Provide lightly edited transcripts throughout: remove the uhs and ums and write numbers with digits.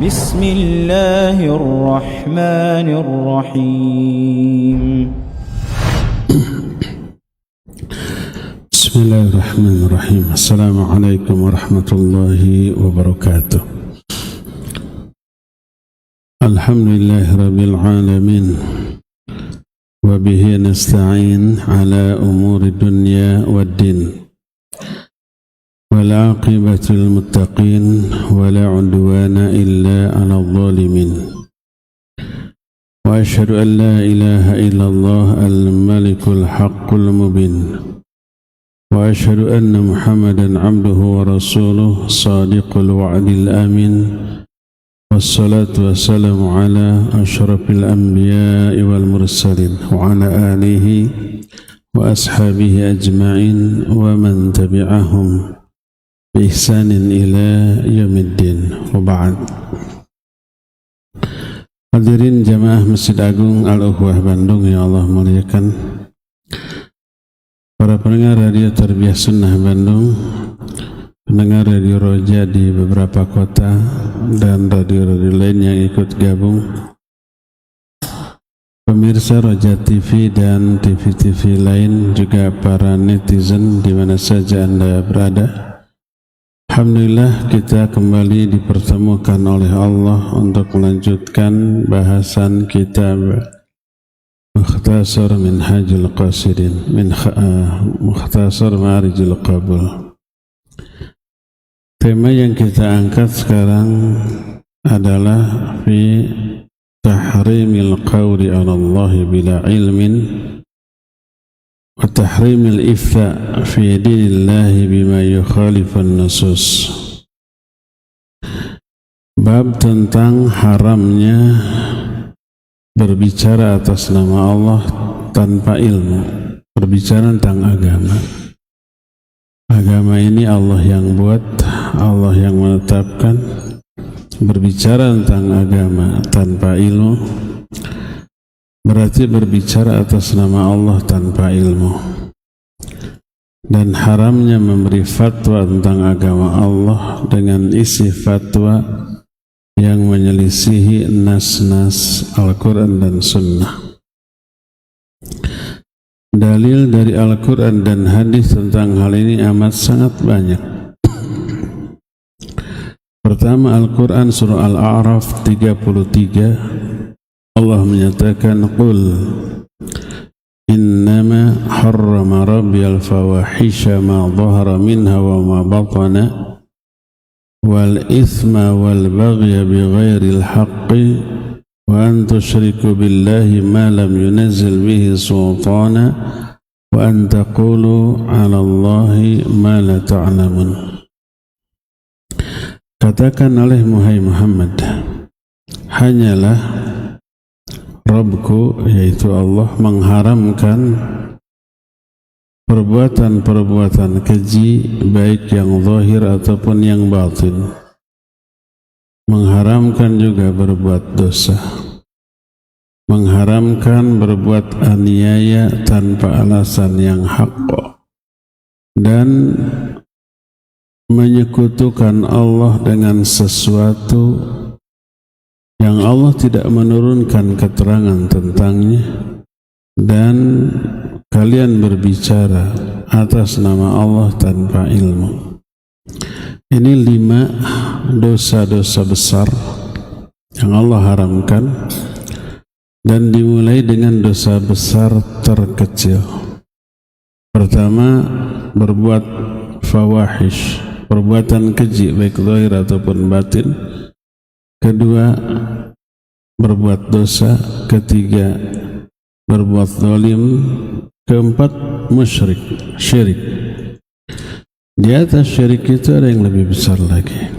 بسم الله الرحمن الرحيم بسم الله الرحمن الرحيم. السلام عليكم ورحمة الله وبركاته. الحمد لله رب العالمين وبه نستعين على أمور الدنيا والدين والعاقبة للمتقين ولا عدوان إلا على الظالمين وأشهد أن لا إله إلا الله الملك الحق المبين وأشهد أن محمدا عبده ورسوله صادق الوعد الأمين والصلاة والسلام على أشرف الأنبياء والمرسلين وعلى آله وأصحابه أجمعين ومن تبعهم بإحسان إلى يوم الدين وبعد. Hadirin jamaah Masjid Agung Al-Ukhwah Bandung yang Allah muliakan, para pendengar radio Tarbiyah Sunnah Bandung, pendengar radio Roja di beberapa kota dan radio-radio lain yang ikut gabung, pemirsa Roja TV dan TV-TV lain, juga para netizen di mana saja Anda berada. Alhamdulillah kita kembali dipertemukan oleh Allah untuk melanjutkan bahasan kitab Mukhtasar Minhajul Qasidin Mukhtasar Ma'arijul Qabul. Tema yang kita angkat sekarang adalah fi tahrimil qawli 'ala Allah bila ilmin wa tahrimil ifta fi dinillahi bima yukhalifun nusus. Bab tentang haramnya berbicara atas nama Allah tanpa ilmu, berbicara tentang agama. Agama ini Allah yang buat, Allah yang menetapkan. Berbicara tentang agama tanpa ilmu berarti berbicara atas nama Allah tanpa ilmu. Dan haramnya memberi fatwa tentang agama Allah dengan isi fatwa yang menyelisihi nas-nas Al-Quran dan Sunnah. Dalil dari Al-Quran dan hadis tentang hal ini amat sangat banyak. Pertama, Al-Quran surah Al-A'raf 33, Allah menyatakan, Qul innama harrama rabbiyal fawahisha ma dhahara minha wa ma batana wal ithma wal baghya bighairil haqqi wa an tusyriku billahi ma lam yunazzil bihi sultana wa an taqulu 'ala Allahi ma la ta'lamun. Katakan oleh Muhammad, hanyalah Rabbku, yaitu Allah, mengharamkan perbuatan-perbuatan keji, baik yang zahir ataupun yang batin. Mengharamkan juga berbuat dosa. Mengharamkan berbuat aniaya tanpa alasan yang hak. Dan menyekutukan Allah dengan sesuatu yang Allah tidak menurunkan keterangan tentangnya, dan kalian berbicara atas nama Allah tanpa ilmu. Ini 5 dosa-dosa besar yang Allah haramkan, dan dimulai dengan dosa besar terkecil. Pertama, berbuat fawahish, perbuatan keji baik zahir ataupun batin. Kedua, berbuat dosa. Ketiga, berbuat zalim. Keempat, musyrik, syirik. Di atas syirik itu ada yang lebih besar lagi,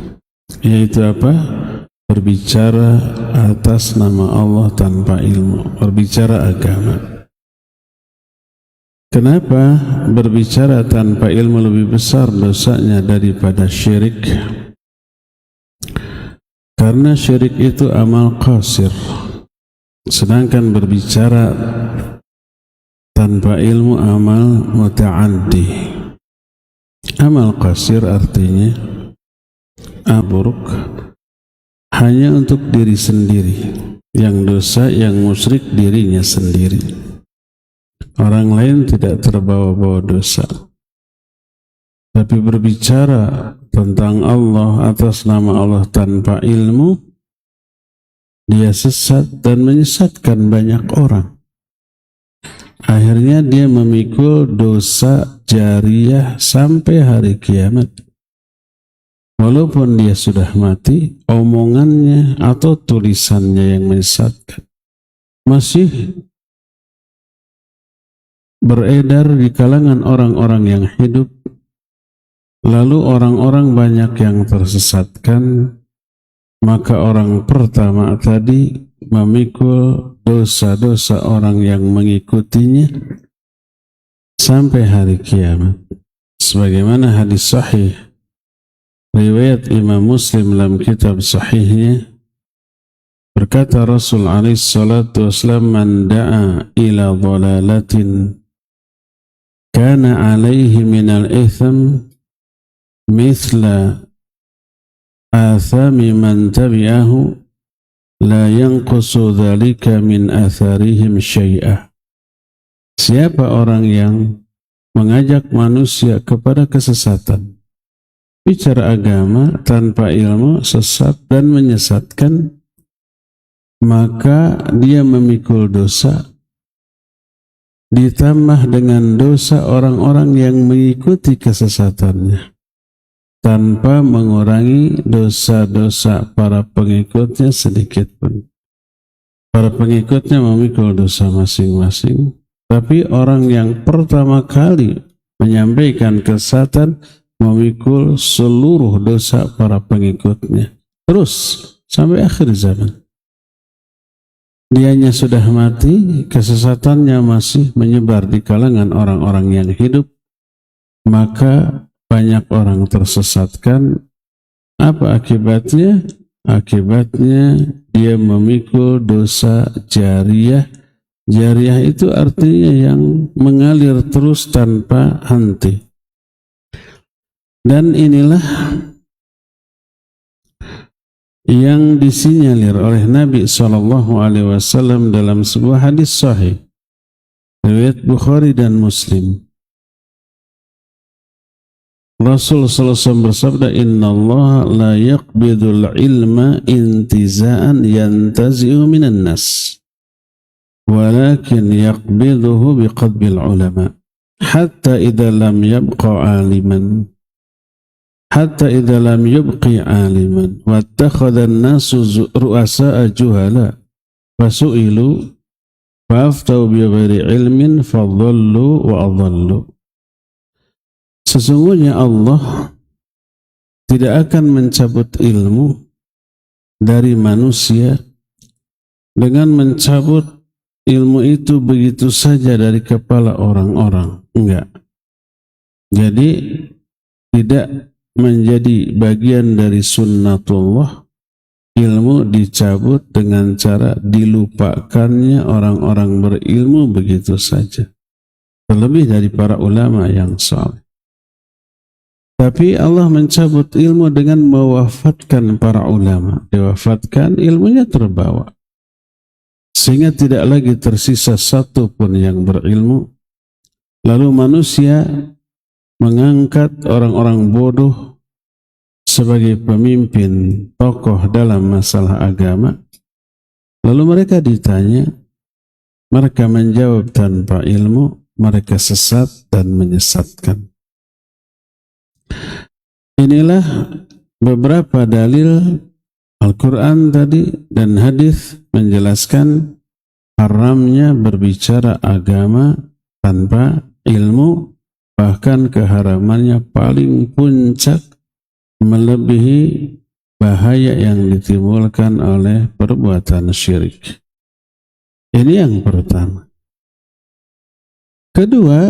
yaitu apa? Berbicara atas nama Allah tanpa ilmu, berbicara agama. Kenapa berbicara tanpa ilmu lebih besar dosanya daripada syirik? Karena syirik itu amal qasir, sedangkan berbicara tanpa ilmu amal muta'addi. Amal qasir artinya buruk, hanya untuk diri sendiri. Yang dosa, yang musyrik dirinya sendiri. Orang lain tidak terbawa-bawa dosa. Tapi berbicara tentang Allah atas nama Allah tanpa ilmu, dia sesat dan menyesatkan banyak orang. Akhirnya dia memikul dosa jariyah sampai hari kiamat. Walaupun dia sudah mati, omongannya atau tulisannya yang menyesatkan masih beredar di kalangan orang-orang yang hidup. Lalu orang-orang banyak yang tersesatkan, maka orang pertama tadi memikul dosa-dosa orang yang mengikutinya sampai hari kiamat. Sebagaimana hadis sahih riwayat Imam Muslim dalam kitab sahihnya, berkata Rasul alaihi salatu wasallam, man da'a ila dhalalatin kana alaihi minal itham mithla athami man tabi'ahu la yanqusu dhalika min atharihim syai'ah. Siapa orang yang mengajak manusia kepada kesesatan, bicara agama tanpa ilmu, sesat dan menyesatkan, maka dia memikul dosa ditambah dengan dosa orang-orang yang mengikuti kesesatannya, tanpa mengurangi dosa-dosa para pengikutnya sedikit pun. Para pengikutnya memikul dosa masing-masing, tapi orang yang pertama kali menyampaikan kesesatan memikul seluruh dosa para pengikutnya terus sampai akhir zaman. Dianya sudah mati, kesesatannya masih menyebar di kalangan orang-orang yang hidup, maka banyak orang tersesatkan. Apa akibatnya? Akibatnya dia memikul dosa jariyah. Jariyah itu artinya yang mengalir terus tanpa henti. Dan inilah yang disinyalir oleh Nabi SAW dalam sebuah hadis sahih riwayat Bukhari dan Muslim. Rasul SAW bersabda, Inna Allah la yaqbidul ilma intiza'an yantazi'u minan nas, walakin yaqbiduhu biqadbil ulama, hatta idha lam yabqa aliman, hatta idza lam yubqi aliman wattakhadha an-nasu ru'asa'a juhala fasu'ilu faftau bighairi ilmin fadhallu wa adhallu. Sesungguhnya Allah tidak akan mencabut ilmu dari manusia dengan mencabut ilmu itu begitu saja dari kepala orang-orang. Enggak. Jadi tidak menjadi bagian dari sunnatullah, ilmu dicabut dengan cara dilupakannya orang-orang berilmu begitu saja, terlebih dari para ulama yang saleh. Tapi Allah mencabut ilmu dengan mewafatkan para ulama, diwafatkan, ilmunya terbawa, sehingga tidak lagi tersisa satu pun yang berilmu. Lalu manusia mengangkat orang-orang bodoh sebagai pemimpin tokoh dalam masalah agama. Lalu mereka ditanya, mereka menjawab tanpa ilmu, mereka sesat dan menyesatkan. Inilah beberapa dalil Al-Quran tadi dan hadis menjelaskan haramnya berbicara agama tanpa ilmu, bahkan keharamannya paling puncak melebihi bahaya yang ditimbulkan oleh perbuatan syirik. Ini yang pertama. Kedua,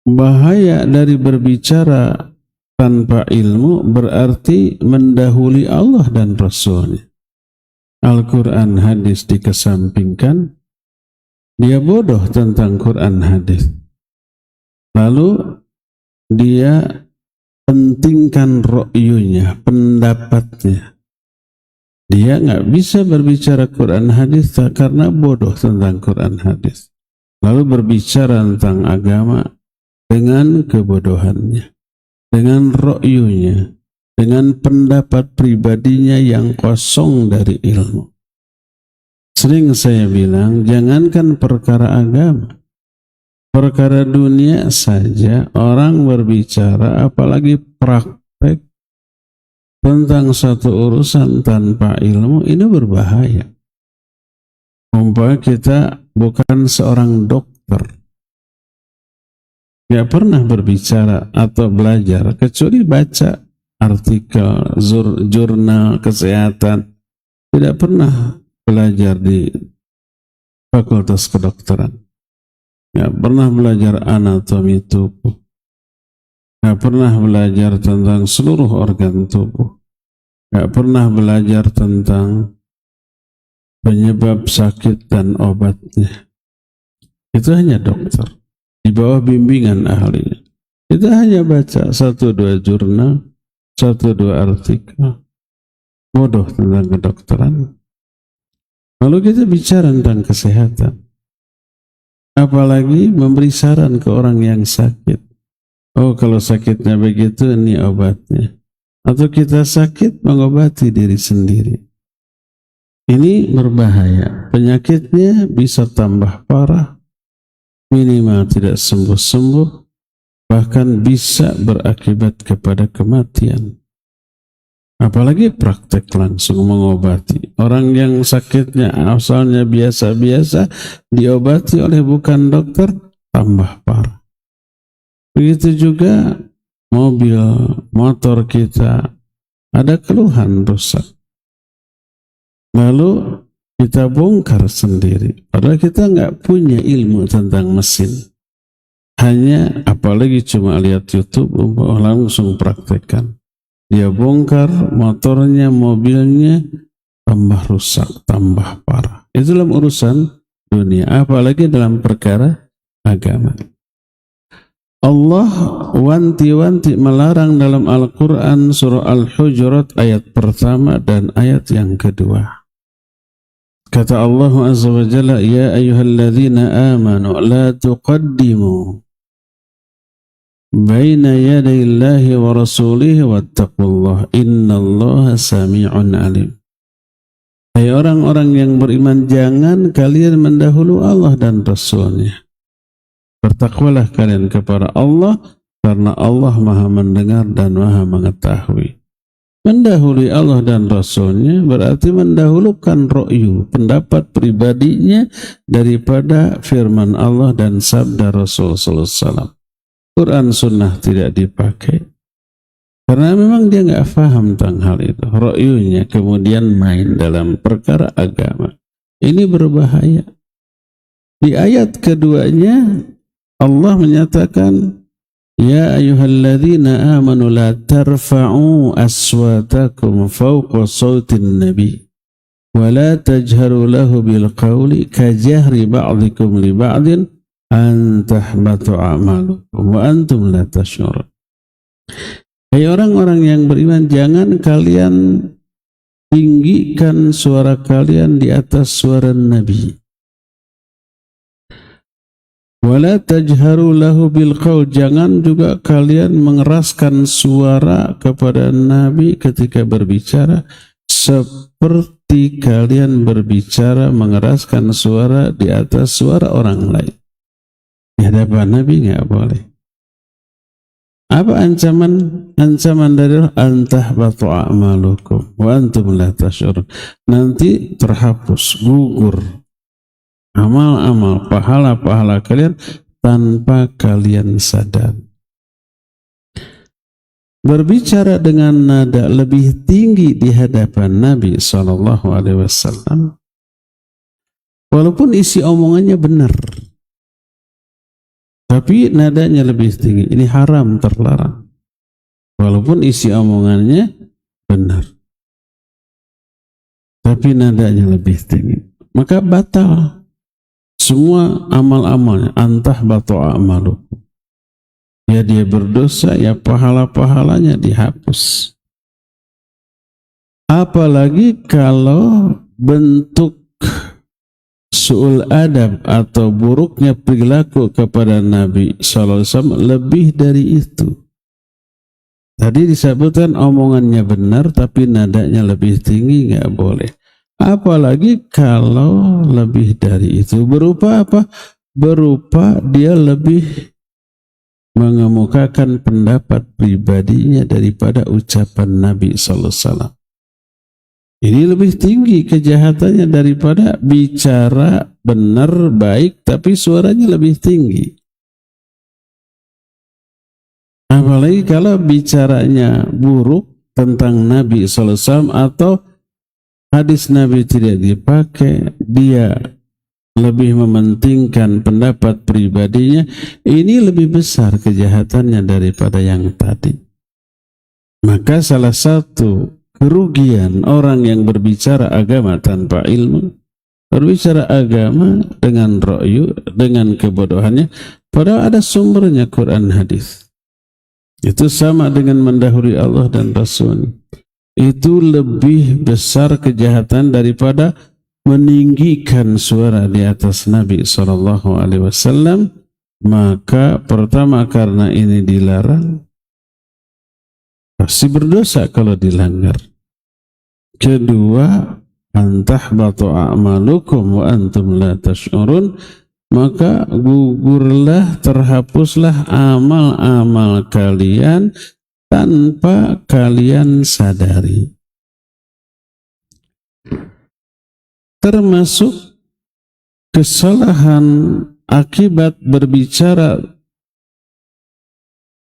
bahaya dari berbicara tanpa ilmu berarti mendahului Allah dan Rasul-Nya. Al-Quran hadis dikesampingkan, dia bodoh tentang Quran hadis. Lalu dia pentingkan ro'yunya, pendapatnya, Dia nggak bisa berbicara Quran hadis karena bodoh tentang Quran hadis. Lalu berbicara tentang agama dengan kebodohannya, dengan ro'yunya, dengan pendapat pribadinya yang kosong dari ilmu. Sering saya bilang, jangankan perkara agama, perkara dunia saja orang berbicara, apalagi praktek tentang satu urusan tanpa ilmu, ini berbahaya. Umpama kita bukan seorang dokter, nggak pernah berbicara atau belajar kecuali baca artikel, jurnal kesehatan, tidak pernah belajar di fakultas kedokteran, nggak pernah belajar anatomi tubuh, nggak pernah belajar tentang seluruh organ tubuh, nggak pernah belajar tentang penyebab sakit dan obatnya. Itu hanya dokter di bawah bimbingan ahlinya. Kita hanya baca 1-2 jurnal, 1-2 artikel, bodoh tentang kedokteran. Lalu kita bicara tentang kesehatan, apalagi memberi saran ke orang yang sakit. Oh, kalau sakitnya begitu, ini obatnya. Atau kita sakit mengobati diri sendiri. Ini berbahaya. Penyakitnya bisa tambah parah, minimal tidak sembuh-sembuh, bahkan bisa berakibat kepada kematian. Apalagi praktek langsung mengobati. Orang yang sakitnya asalnya biasa-biasa, diobati oleh bukan dokter, tambah parah. Begitu juga mobil, motor kita, ada keluhan rusak. Lalu kita bongkar sendiri. Padahal kita nggak punya ilmu tentang mesin. Hanya apalagi cuma lihat YouTube, langsung praktekkan. Dia bongkar motornya, mobilnya, tambah rusak, tambah parah. Itu dalam urusan dunia, apalagi dalam perkara agama. Allah wanti-wanti melarang dalam Al-Quran surah Al-Hujurat ayat pertama dan ayat yang kedua. Kata Allah Azza wa Jalla, ya ayyuhalladzina amanu la tuqaddimu baina yaday Allahi wa rasulihi wattaqullah innallaha sami'un alim. Hai orang-orang yang beriman, jangan kalian mendahului Allah dan Rasulnya. Bertakwalah kalian kepada Allah, karena Allah maha mendengar dan maha mengetahui. Mendahului Allah dan Rasulnya berarti mendahulukan ro'yu, pendapat pribadinya daripada firman Allah dan sabda Rasul sallallahu alaihi wasallam. Quran sunnah tidak dipakai karena memang dia nggak paham tentang hal itu. Ro'yunya kemudian main dalam perkara agama. Ini berbahaya. Di ayat keduanya Allah menyatakan, ya ayyuhalladzina amanu la tarfa'u aswatakum fawqa sawtin nabi wa la tajharu lahu bil qawli kajahri ba'dikum li ba'din an tahbatu a'malukum wa antum la tash'urun. Hai orang-orang yang beriman, jangan kalian tinggikan suara kalian di atas suara Nabi. Wala tajharu lahu bil qaul, jangan juga kalian mengeraskan suara kepada Nabi ketika berbicara seperti kalian berbicara mengeraskan suara di atas suara orang lain. Di hadapan Nabi nggak boleh. Apa ancaman? Ancaman dari antahbatu a'malukum wa antum la tash'urun. Nanti terhapus, gugur amal-amal, pahala-pahala kalian tanpa kalian sadar. Berbicara dengan nada lebih tinggi di hadapan Nabi SAW, walaupun isi omongannya benar, tapi nadanya lebih tinggi. Ini haram, terlarang. Walaupun isi omongannya benar, tapi nadanya lebih tinggi, maka batal semua amal-amalnya. Antah batu amalukum, ya dia berdosa, ya pahala-pahalanya dihapus. Apalagi kalau bentuk su'ul adab atau buruknya perilaku kepada Nabi SAW lebih dari itu. Tadi disebutkan omongannya benar tapi nadanya lebih tinggi, nggak boleh. Apalagi kalau lebih dari itu. Berupa apa? Berupa dia lebih mengemukakan pendapat pribadinya daripada ucapan Nabi SAW. Ini lebih tinggi kejahatannya daripada bicara benar, baik, tapi suaranya lebih tinggi. Apalagi kalau bicaranya buruk tentang Nabi SAW atau hadis Nabi tidak dipakai, dia lebih mementingkan pendapat pribadinya, ini lebih besar kejahatannya daripada yang tadi. Maka salah satu kerugian orang yang berbicara agama tanpa ilmu, berbicara agama dengan ro'yu, dengan kebodohannya, padahal ada sumbernya Quran hadis. Itu sama dengan mendahului Allah dan Rasul. Itu lebih besar kejahatan daripada meninggikan suara di atas Nabi SAW. Maka pertama, karena ini dilarang, pasti berdosa kalau dilanggar. Kedua, antahbatu a'malukum wa antum la tash'urun, maka gugurlah, terhapuslah amal-amal kalian tanpa kalian sadari. Termasuk kesalahan akibat berbicara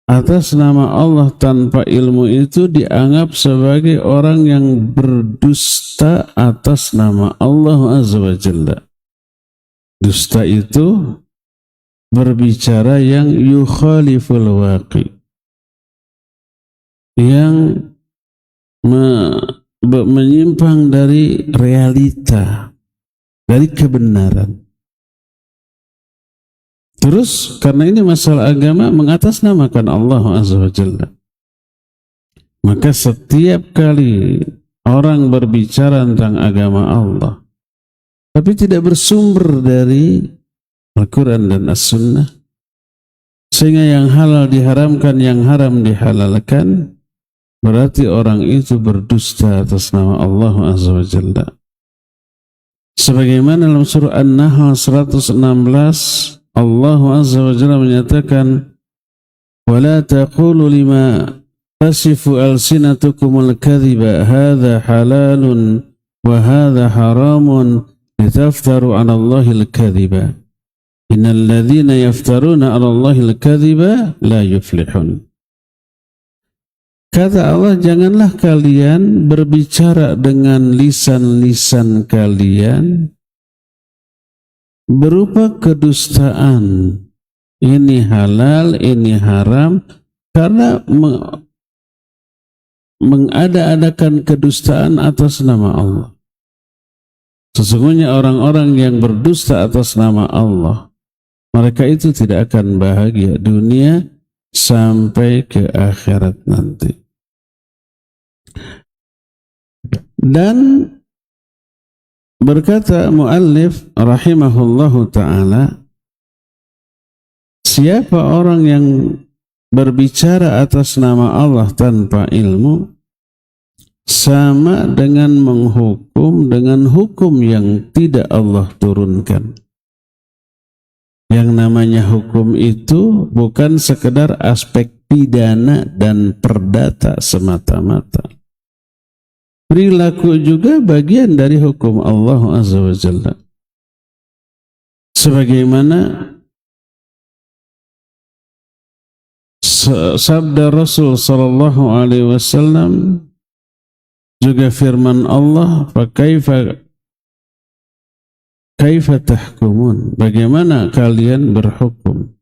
atas nama Allah tanpa ilmu itu dianggap sebagai orang yang berdusta atas nama Allah Azza wa Jalla. Dusta itu berbicara yang yukhaliful waqi, yang menyimpang dari realita, dari kebenaran. Terus karena ini masalah agama, mengatasnamakan Allah Azza wa Jalla. Maka setiap kali orang berbicara tentang agama Allah tapi tidak bersumber dari Al-Quran dan As-Sunnah, sehingga yang halal diharamkan, yang haram dihalalkan, berarti orang itu berdusta atas nama Allah Azza wa Jalla. Sebagaimana dalam surah An-Nahl 116, Allah Azza wa Jalla menyatakan, وَلَا تَقُولُوا لِمَا تَصِفُ أَلْسِنَتُكُمُ الْكَذِبَ هَذَا حَلَالٌ وَهَذَا حَرَامٌ لِتَفْتَرُوا عَلَى اللَّهِ الْكَذِبَ إِنَّ الَّذِينَ يَفْتَرُونَ عَلَى اللَّهِ الْكَذِبَ لَا يُفْلِحُونَ. Kata Allah, janganlah kalian berbicara dengan lisan-lisan kalian berupa kedustaan. Ini halal, ini haram, karena mengada-adakan kedustaan atas nama Allah. Sesungguhnya orang-orang yang berdusta atas nama Allah, mereka itu tidak akan bahagia dunia sampai ke akhirat nanti. Dan berkata muallif rahimahullahu ta'ala, siapa orang yang berbicara atas nama Allah tanpa ilmu, sama dengan menghukum dengan hukum yang tidak Allah turunkan. Yang namanya hukum itu bukan sekedar aspek pidana dan perdata semata-mata. Perilaku juga bagian dari hukum Allah Azza wa Jalla. Sebagaimana sabda Rasul sallallahu alaihi wasallam, juga firman Allah, kaifa tahkumun, bagaimana kalian berhukum?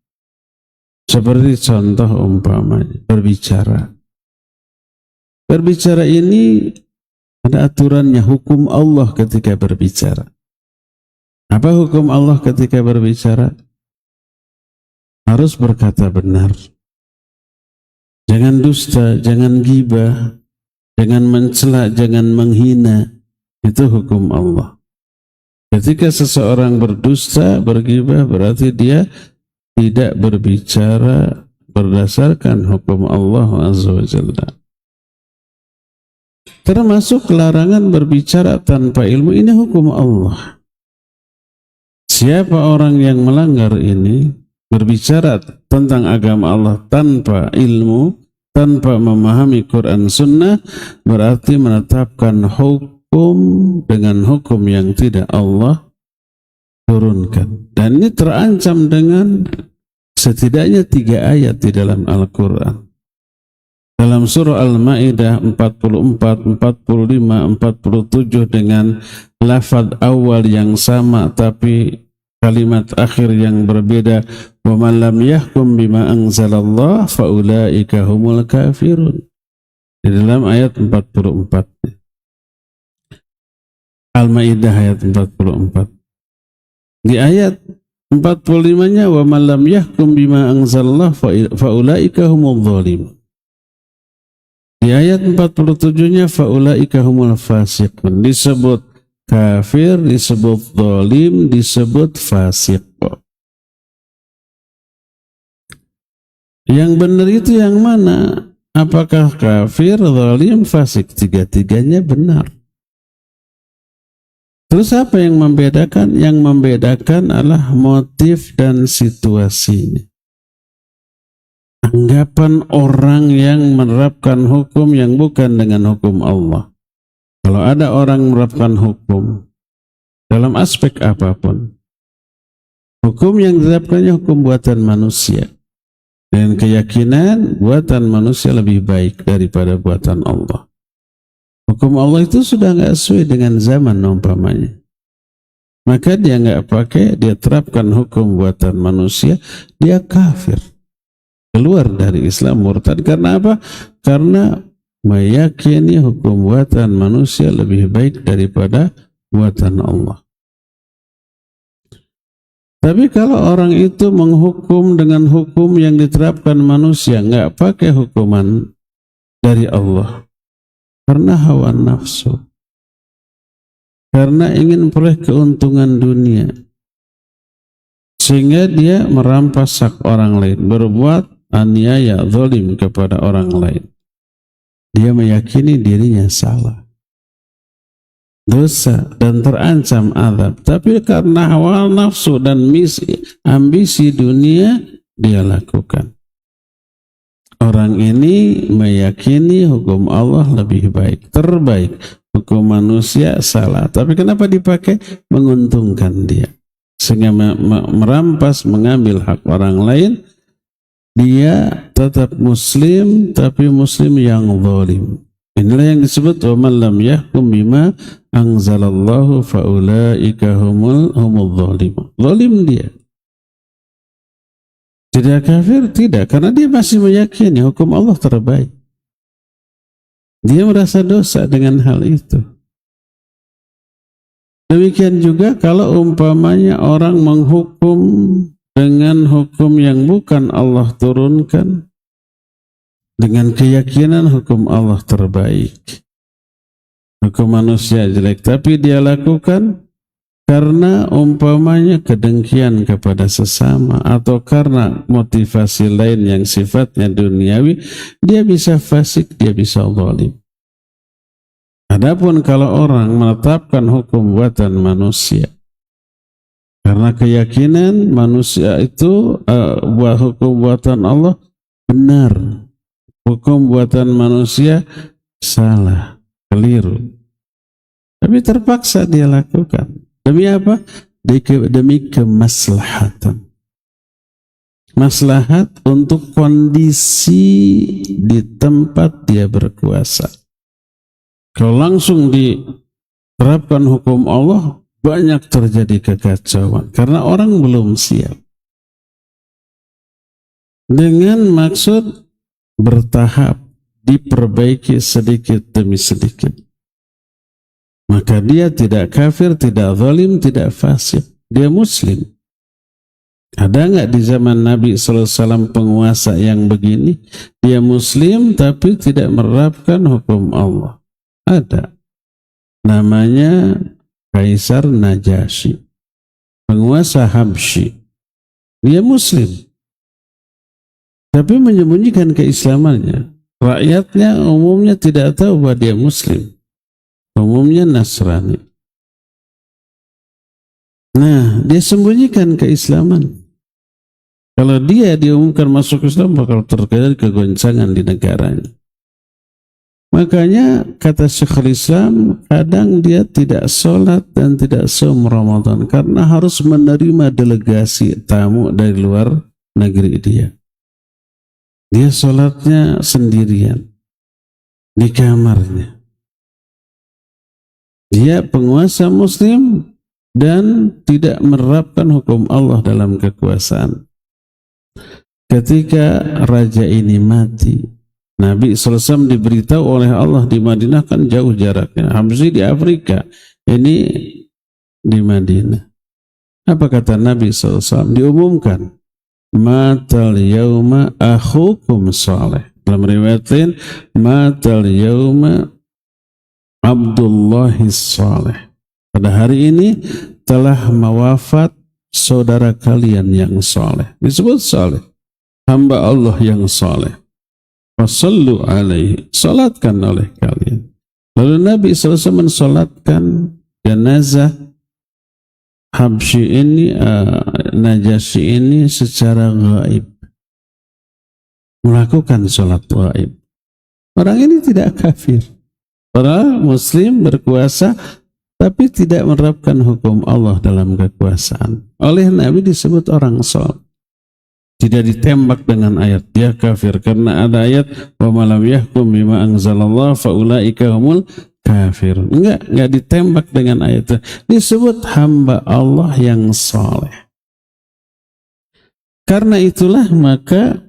Seperti contoh umpamanya berbicara. Berbicara ini ada aturannya, hukum Allah ketika berbicara. Apa hukum Allah ketika berbicara? Harus berkata benar. Jangan dusta, jangan ghibah, jangan mencela, jangan menghina. Itu hukum Allah. Ketika seseorang berdusta, berghibah, berarti dia tidak berbicara berdasarkan hukum Allah Azza wa Jalla. Termasuk larangan berbicara tanpa ilmu, ini hukum Allah. Siapa orang yang melanggar ini, berbicara tentang agama Allah tanpa ilmu, tanpa memahami Quran Sunnah, berarti menetapkan hukum dengan hukum yang tidak Allah turunkan. Dan ini terancam dengan setidaknya 3 ayat di dalam Al-Quran. Dalam surah Al-Ma'idah 44, 45, 47 dengan lafaz awal yang sama tapi kalimat akhir yang berbeda. Wa man lam yahkum bima anzalallah fa ulaika humul kafirun. Di dalam ayat 44. Al-Ma'idah ayat 44. Di ayat 45-nya wa man lam yahkum bima anzalallah fa ulaika humul zalimun. Di ayat 47-nya faulaika humul fasiqun, disebut kafir, disebut zalim, disebut fasik. Yang benar itu yang mana? Apakah kafir, zalim, fasik? Tiga-tiganya benar. Terus apa yang membedakan? Yang membedakan adalah motif dan situasinya. Anggapan orang yang menerapkan hukum yang bukan dengan hukum Allah. Kalau ada orang menerapkan hukum dalam aspek apapun, hukum yang diterapkannya hukum buatan manusia, dengan keyakinan buatan manusia lebih baik daripada buatan Allah. Hukum Allah itu sudah nggak sesuai dengan zaman umpamanya, maka dia nggak pakai, dia terapkan hukum buatan manusia, dia kafir. Keluar dari Islam, murtad. Karena apa? Karena meyakini hukum buatan manusia lebih baik daripada buatan Allah. Tapi kalau orang itu menghukum dengan hukum yang diterapkan manusia, nggak pakai hukuman dari Allah, karena hawa nafsu, karena ingin peroleh keuntungan dunia, sehingga dia merampas hak orang lain, berbuat aniaya, zalim kepada orang lain. Dia meyakini dirinya salah, dosa, dan terancam azab. Tapi karena hawa nafsu dan ambisi dunia, dia lakukan. Orang ini meyakini hukum Allah lebih baik, terbaik. Hukum manusia salah. Tapi kenapa dipakai? Menguntungkan dia. Sehingga merampas, mengambil hak orang lain. Dia tetap muslim, tapi muslim yang zalim. Inilah yang disebut wa man lam yahkum bima anzalallahu fa ulaika humul zalimun. Zalim dia. Tidak kafir, tidak, karena dia masih meyakini hukum Allah terbaik. Dia merasa dosa dengan hal itu. Demikian juga kalau umpamanya orang menghukum dengan hukum yang bukan Allah turunkan, dengan keyakinan hukum Allah terbaik, hukum manusia jelek, tapi dia lakukan karena umpamanya kedengkian kepada sesama atau karena motivasi lain yang sifatnya duniawi, dia bisa fasik, dia bisa zalim. Adapun kalau orang menetapkan hukum buatan manusia karena keyakinan manusia itu hukum buatan Allah benar, hukum buatan manusia salah, keliru, tapi terpaksa dia lakukan. Demi apa? Demi kemaslahatan. Maslahat untuk kondisi di tempat dia berkuasa. Kalau langsung diterapkan hukum Allah, banyak terjadi kekacauan karena orang belum siap. Dengan maksud bertahap, diperbaiki sedikit demi sedikit. Maka dia tidak kafir, tidak zalim, tidak fasik. Dia muslim. Ada nggak di zaman Nabi SAW penguasa yang begini? Dia Muslim tapi tidak menerapkan hukum Allah. Ada. Namanya Kaisar Najasyi, penguasa Habsyi. Dia Muslim tapi menyembunyikan keislamannya. Rakyatnya umumnya tidak tahu bahwa dia Muslim. Umumnya Nasrani. Nah, dia sembunyikan keislaman. Kalau dia diumumkan masuk Islam, bakal terjadi kegoncangan di negaranya. Makanya kata Syekhul Islam, kadang dia tidak sholat dan tidak saum Ramadan karena harus menerima delegasi tamu dari luar negeri dia. Dia sholatnya sendirian di kamarnya. Dia penguasa Muslim dan tidak menerapkan hukum Allah dalam kekuasaan. Ketika raja ini mati, Nabi SAW diberitahu oleh Allah di Madinah, kan jauh jaraknya. Habsyi di Afrika, ini di Madinah. Apa kata Nabi SAW? Diumumkan, matal yauma akhukum saleh. Dalam riwayat lain, matal yauma Abdullahi saleh. Pada hari ini telah mewafat saudara kalian yang saleh. Disebut saleh, hamba Allah yang saleh. Fasallu alaihi, salatkan oleh kalian. Lalu Nabi SAW mensalatkan jenazah Habsyi ini, Najasyi ini secara gaib, melakukan salat gaib. Orang ini tidak kafir, orang Muslim berkuasa tapi tidak menerapkan hukum Allah dalam kekuasaan. Oleh Nabi disebut orang saleh. Tidak ditembak dengan ayat dia kafir, karena ada ayat wa malam yahkum bima anzalallah faulaika humul kafir. Enggak ditembak dengan ayat itu. Disebut hamba Allah yang saleh. Karena itulah maka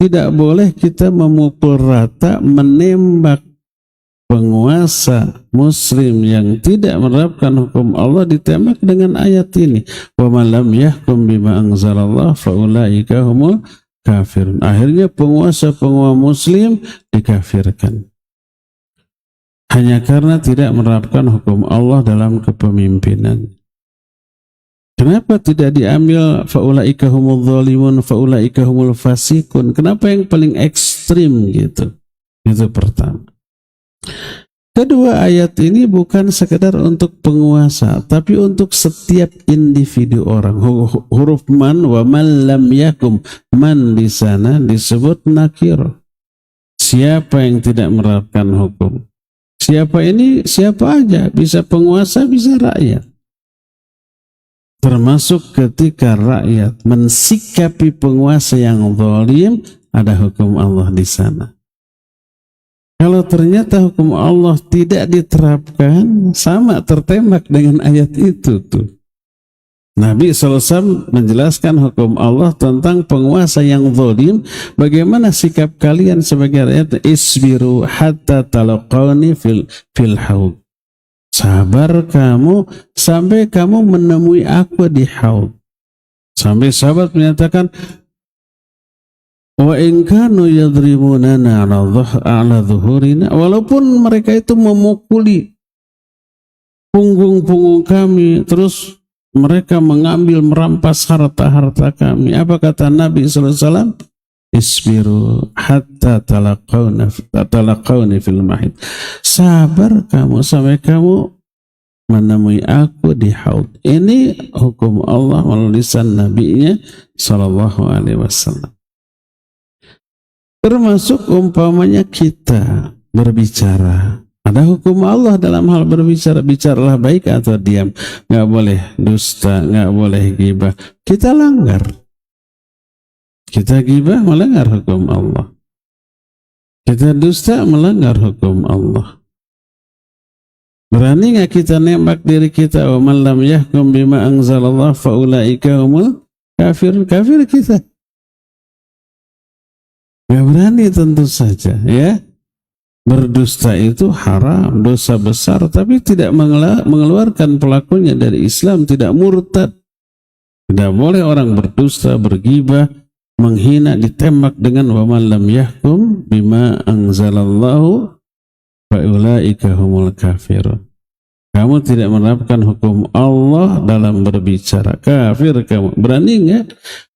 tidak boleh kita memukul rata, menembak penguasa Muslim yang tidak menerapkan hukum Allah, ditembak dengan ayat ini, wa man lam yahkum bima anzalallah faulaika humul kafirun. Akhirnya penguasa Muslim dikafirkan hanya karena tidak menerapkan hukum Allah dalam kepemimpinan. Kenapa tidak diambil faulaika humul zalimun, faulaika humul fasikun? Kenapa yang paling ekstrim gitu? Itu pertama. Kedua, ayat ini bukan sekedar untuk penguasa, tapi untuk setiap individu orang. Huruf man wa man lam yakum, man di sana disebut nakir. Siapa yang tidak menerapkan hukum? Siapa ini? Siapa aja, bisa penguasa, bisa rakyat. Termasuk ketika rakyat mensikapi penguasa yang zalim, ada hukum Allah di sana. Kalau ternyata hukum Allah tidak diterapkan, sama tertembak dengan ayat itu tuh. Nabi SAW menjelaskan hukum Allah tentang penguasa yang zalim. Bagaimana sikap kalian sebagai rakyat? Isbiru hatta talaqani fil haud. Sabar kamu sampai kamu menemui aku di haud. Sampai sahabat menyatakan, wa in kanu yadrimunana ala zuhurina, walaupun mereka itu memukuli punggung-punggung kami, terus mereka mengambil, merampas harta-harta kami. Apa kata Nabi SAW? Isbiru hatta talaqawni fil mahid. Sabar kamu sampai kamu menemui aku di haud. Ini hukum Allah melalui lisan Nabi-Nya SAW. Termasuk umpamanya kita berbicara, ada hukum Allah dalam hal berbicara. Bicaralah baik atau diam. Nggak boleh dusta, nggak boleh gibah. Kita langgar. Kita gibah, melanggar hukum Allah. Kita dusta, melanggar hukum Allah. Berani nggak kita nembak diri kita? Wa man lam yahkum bima anzalallah faulaika humul kafir. Kafir kita. Gak berani tentu saja, ya. Berdusta itu haram, dosa besar, tapi tidak mengeluarkan pelakunya dari Islam, tidak murtad. Tidak boleh orang berdusta, bergibah, menghina, ditembak dengan wa man lam yahkum bima anzalallahu fa ulaika humul kafirun. Kamu tidak menerapkan hukum Allah dalam berbicara, kafir kamu. Berani nggak?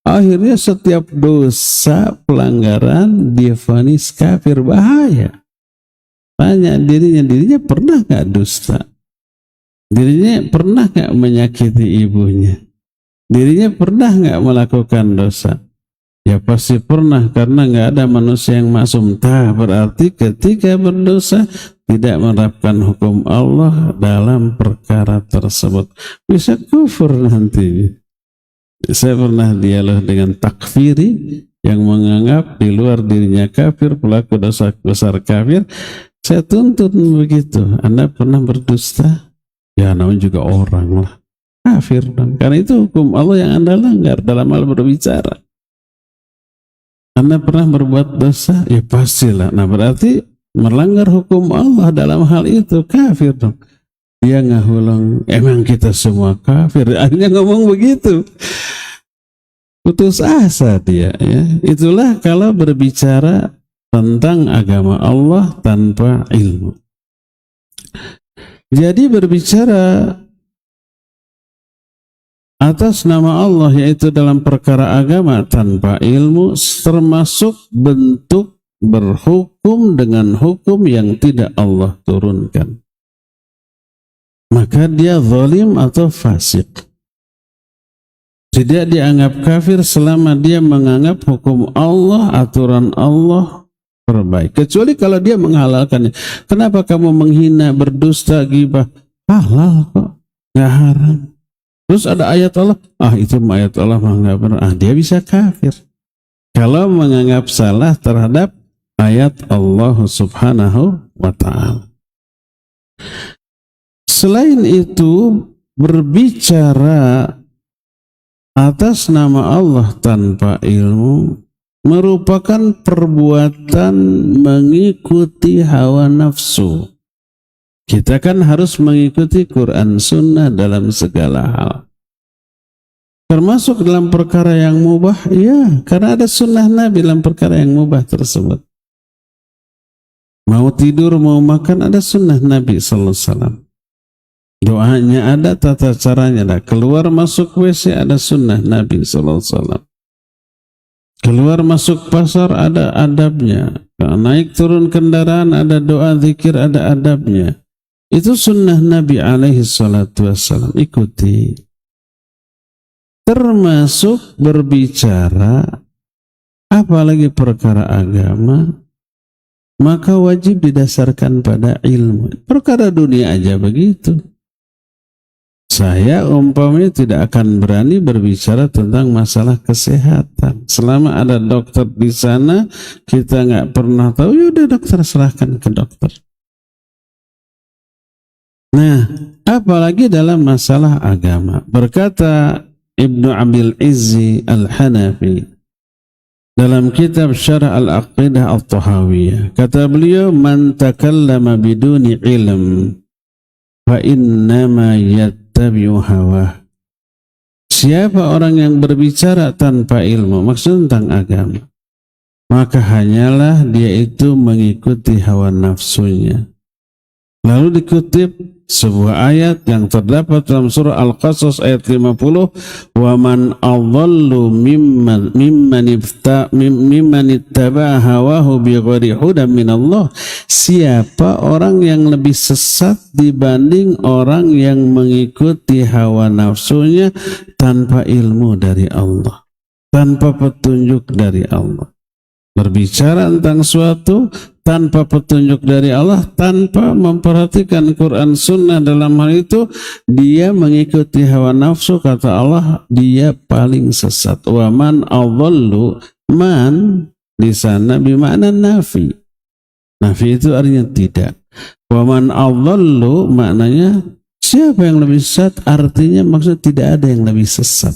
Akhirnya setiap dosa pelanggaran divonis kafir, bahaya. Tanya dirinya pernah nggak dusta? Dirinya pernah nggak menyakiti ibunya? Dirinya pernah nggak melakukan dosa? Ya pasti pernah, karena nggak ada manusia yang maksum. Berarti ketika berdosa tidak menerapkan hukum Allah dalam perkara tersebut, bisa kufur nanti. Saya pernah dialog dengan takfiri yang menganggap di luar dirinya kafir, pelaku dosa besar kafir. Saya tuntut begitu. Anda pernah berdusta? Ya namanya juga orang lah, kafir. Karena itu hukum Allah yang Anda langgar dalam hal berbicara. Anda pernah berbuat dosa? Ya pastilah. Nah berarti melanggar hukum Allah dalam hal itu, kafir dong. Dia ngahuleng, emang kita semua kafir. Akhirnya ngomong begitu. Putus asa dia. Ya. Itulah kalau berbicara tentang agama Allah tanpa ilmu. Jadi berbicara atas nama Allah, yaitu dalam perkara agama tanpa ilmu, termasuk bentuk berhukum dengan hukum yang tidak Allah turunkan. Maka dia zalim atau fasik. Tidak dianggap kafir selama dia menganggap hukum Allah, aturan Allah terbaik. Kecuali kalau dia menghalalkannya. Kenapa kamu menghina, berdusta, gibah? Halal kok, nggak haram. Terus ada ayat Allah, itu ayat Allah nggak benar. Dia bisa kafir kalau menganggap salah terhadap ayat Allah Subhanahu wa ta'ala. Selain itu, berbicara atas nama Allah tanpa ilmu merupakan perbuatan mengikuti hawa nafsu. Kita kan harus mengikuti Quran Sunnah dalam segala hal. Termasuk dalam perkara yang mubah, ya, karena ada sunnah Nabi dalam perkara yang mubah tersebut. Mau tidur, mau makan, ada sunnah Nabi sallallahu alaihi wasallam. Doanya ada, tata caranya ada. Keluar masuk WC ada sunnah Nabi sallallahu alaihi wasallam. Keluar masuk pasar ada adabnya. Naik turun kendaraan ada doa, zikir, ada adabnya. Itu sunnah Nabi alaihi salatu wassalam. Ikuti. Termasuk berbicara, apalagi perkara agama, maka wajib didasarkan pada ilmu. Perkara dunia aja begitu. Saya umpamanya tidak akan berani berbicara tentang masalah kesehatan. Selama ada dokter di sana, kita nggak pernah tahu, yaudah dokter, serahkan ke dokter. Nah, apalagi dalam masalah agama. Berkata Ibnu Abil Izzi Al-Hanafi dalam kitab Syarah Al-Aqidah Al-Tahawiyah, kata beliau, man takallama biduni ilm fa innama yattabi'u hawa. Siapa orang yang berbicara tanpa ilmu, maksud tentang agama, maka hanyalah dia itu mengikuti hawa nafsunya. Lalu dikutip sebuah ayat yang terdapat dalam surah Al-Qasas ayat 50, wa man adhallu mimman ittaba'a hawahu bighairi hudan minallah. Siapa orang yang lebih sesat dibanding orang yang mengikuti hawa nafsunya tanpa ilmu dari Allah, tanpa petunjuk dari Allah. Berbicara tentang suatu tanpa petunjuk dari Allah, tanpa memperhatikan Quran Sunnah dalam hal itu, dia mengikuti hawa nafsu, kata Allah, dia paling sesat. Wa man adhallu, man di sana bermakna nafi. Nafi itu artinya tidak. Wa man adhallu maknanya siapa yang lebih sesat, artinya maksud tidak ada yang lebih sesat.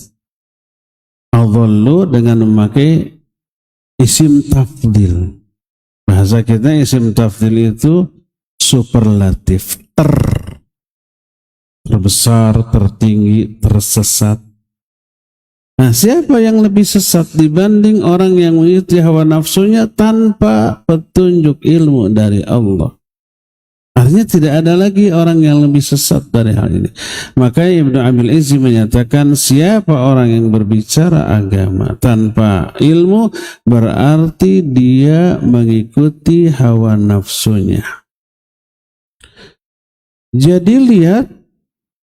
Adhallu dengan memakai isim tafdil. Bahasa kita isim tafdil itu superlatif, terbesar, tertinggi, tersesat. Nah, siapa yang lebih sesat dibanding orang yang mengikuti hawa nafsunya tanpa petunjuk ilmu dari Allah? Artinya tidak ada lagi orang yang lebih sesat dari hal ini. Maka Ibnu Abil Izzi menyatakan, siapa orang yang berbicara agama tanpa ilmu, berarti dia mengikuti hawa nafsunya. Jadi lihat,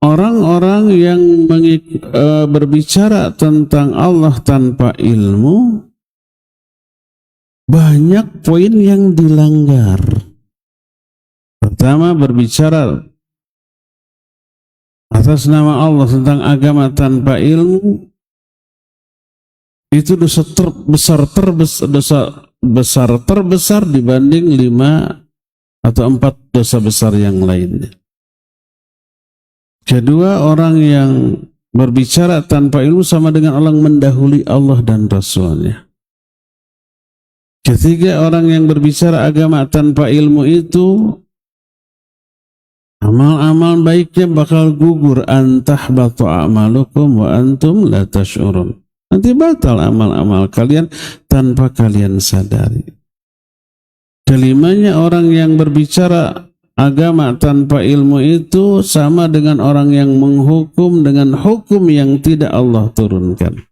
orang-orang yang berbicara tentang Allah tanpa ilmu, banyak poin yang dilanggar. Pertama, berbicara atas nama Allah tentang agama tanpa ilmu, itu dosa terbesar dibanding 5 atau 4 dosa besar yang lainnya. Kedua, orang yang berbicara tanpa ilmu sama dengan orang mendahului Allah dan Rasulnya. Ketiga, orang yang berbicara agama tanpa ilmu itu, amal-amal baiknya bakal gugur. Antahbatu a'malukum wa antum la tash'urun. Nanti batal amal-amal kalian tanpa kalian sadari. Kelimanya, orang yang berbicara agama tanpa ilmu itu sama dengan orang yang menghukum dengan hukum yang tidak Allah turunkan.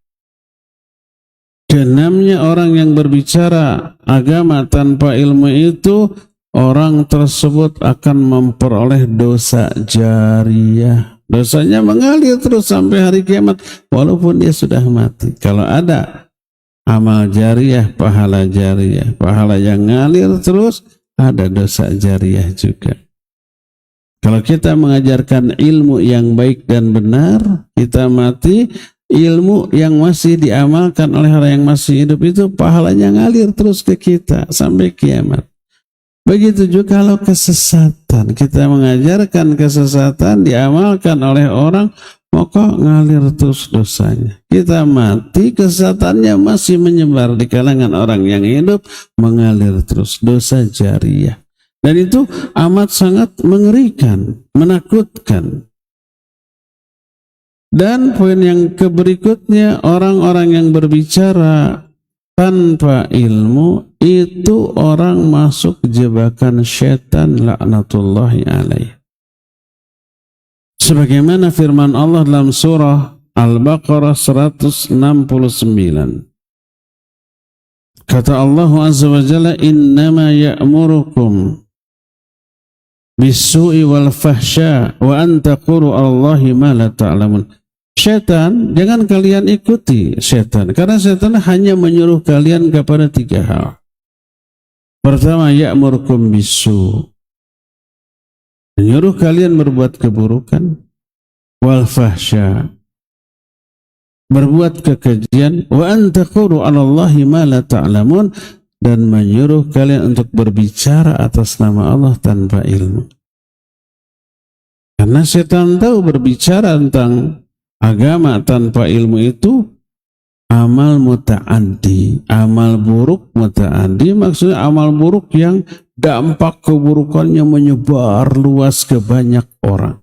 Keenamnya, orang yang berbicara agama tanpa ilmu itu, orang tersebut akan memperoleh dosa jariyah. Dosanya mengalir terus sampai hari kiamat walaupun dia sudah mati. Kalau ada amal jariyah, pahala jariyah, pahala yang ngalir terus, ada dosa jariyah juga. Kalau kita mengajarkan ilmu yang baik dan benar, kita mati, ilmu yang masih diamalkan oleh orang yang masih hidup itu pahalanya ngalir terus ke kita sampai kiamat. Begitu juga kalau kesesatan, kita mengajarkan kesesatan diamalkan oleh orang, maka ngalir terus dosanya. Kita mati, kesesatannya masih menyebar di kalangan orang yang hidup, mengalir terus, dosa jariyah. Dan itu amat sangat mengerikan, menakutkan. Dan poin yang berikutnya, orang-orang yang berbicara tanpa ilmu itu orang masuk jebakan syaitan laknatullahi alaih. Sebagaimana firman Allah dalam surah Al-Baqarah 169. Kata Allah Azza wa Jalla, innama ya'murukum bisu'i wal fahsya wa an taqulu Allahi ma la ta'lamun. Syaitan, jangan kalian ikuti syaitan, karena syaitan hanya menyuruh kalian kepada 3 hal. Pertama, ya'murukum bisu', menyuruh kalian berbuat keburukan, wal fahsya, berbuat kekejian, wa an taqulu 'ala Allahi ma la ta'lamun, dan menyuruh kalian untuk berbicara atas nama Allah tanpa ilmu. Karena setan tahu berbicara tentang agama tanpa ilmu itu amal muta'addi, amal buruk muta'addi, maksudnya amal buruk yang dampak keburukannya menyebar luas ke banyak orang.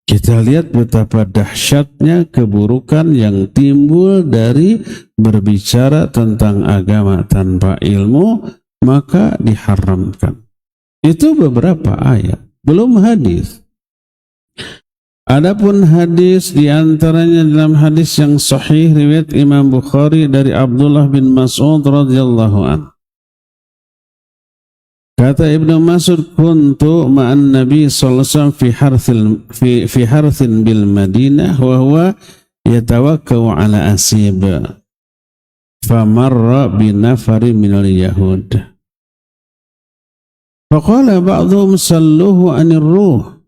Kita lihat betapa dahsyatnya keburukan yang timbul dari berbicara tentang agama tanpa ilmu, maka diharamkan. Itu beberapa ayat, belum hadis. Adapun hadis, diantaranya dalam hadis yang sahih riwayat Imam Bukhari dari Abdullah bin Mas'ud radhiyallahu anhu. Kata Ibnu Mas'ud, kuntu ma'an Nabi sallallahu alaihi wasallam fi harthin bil Madinah wa huwa yatawakkau ala asib. Famarra binafari minal yahud. Faqala ba'dhum salluhu anir ruh.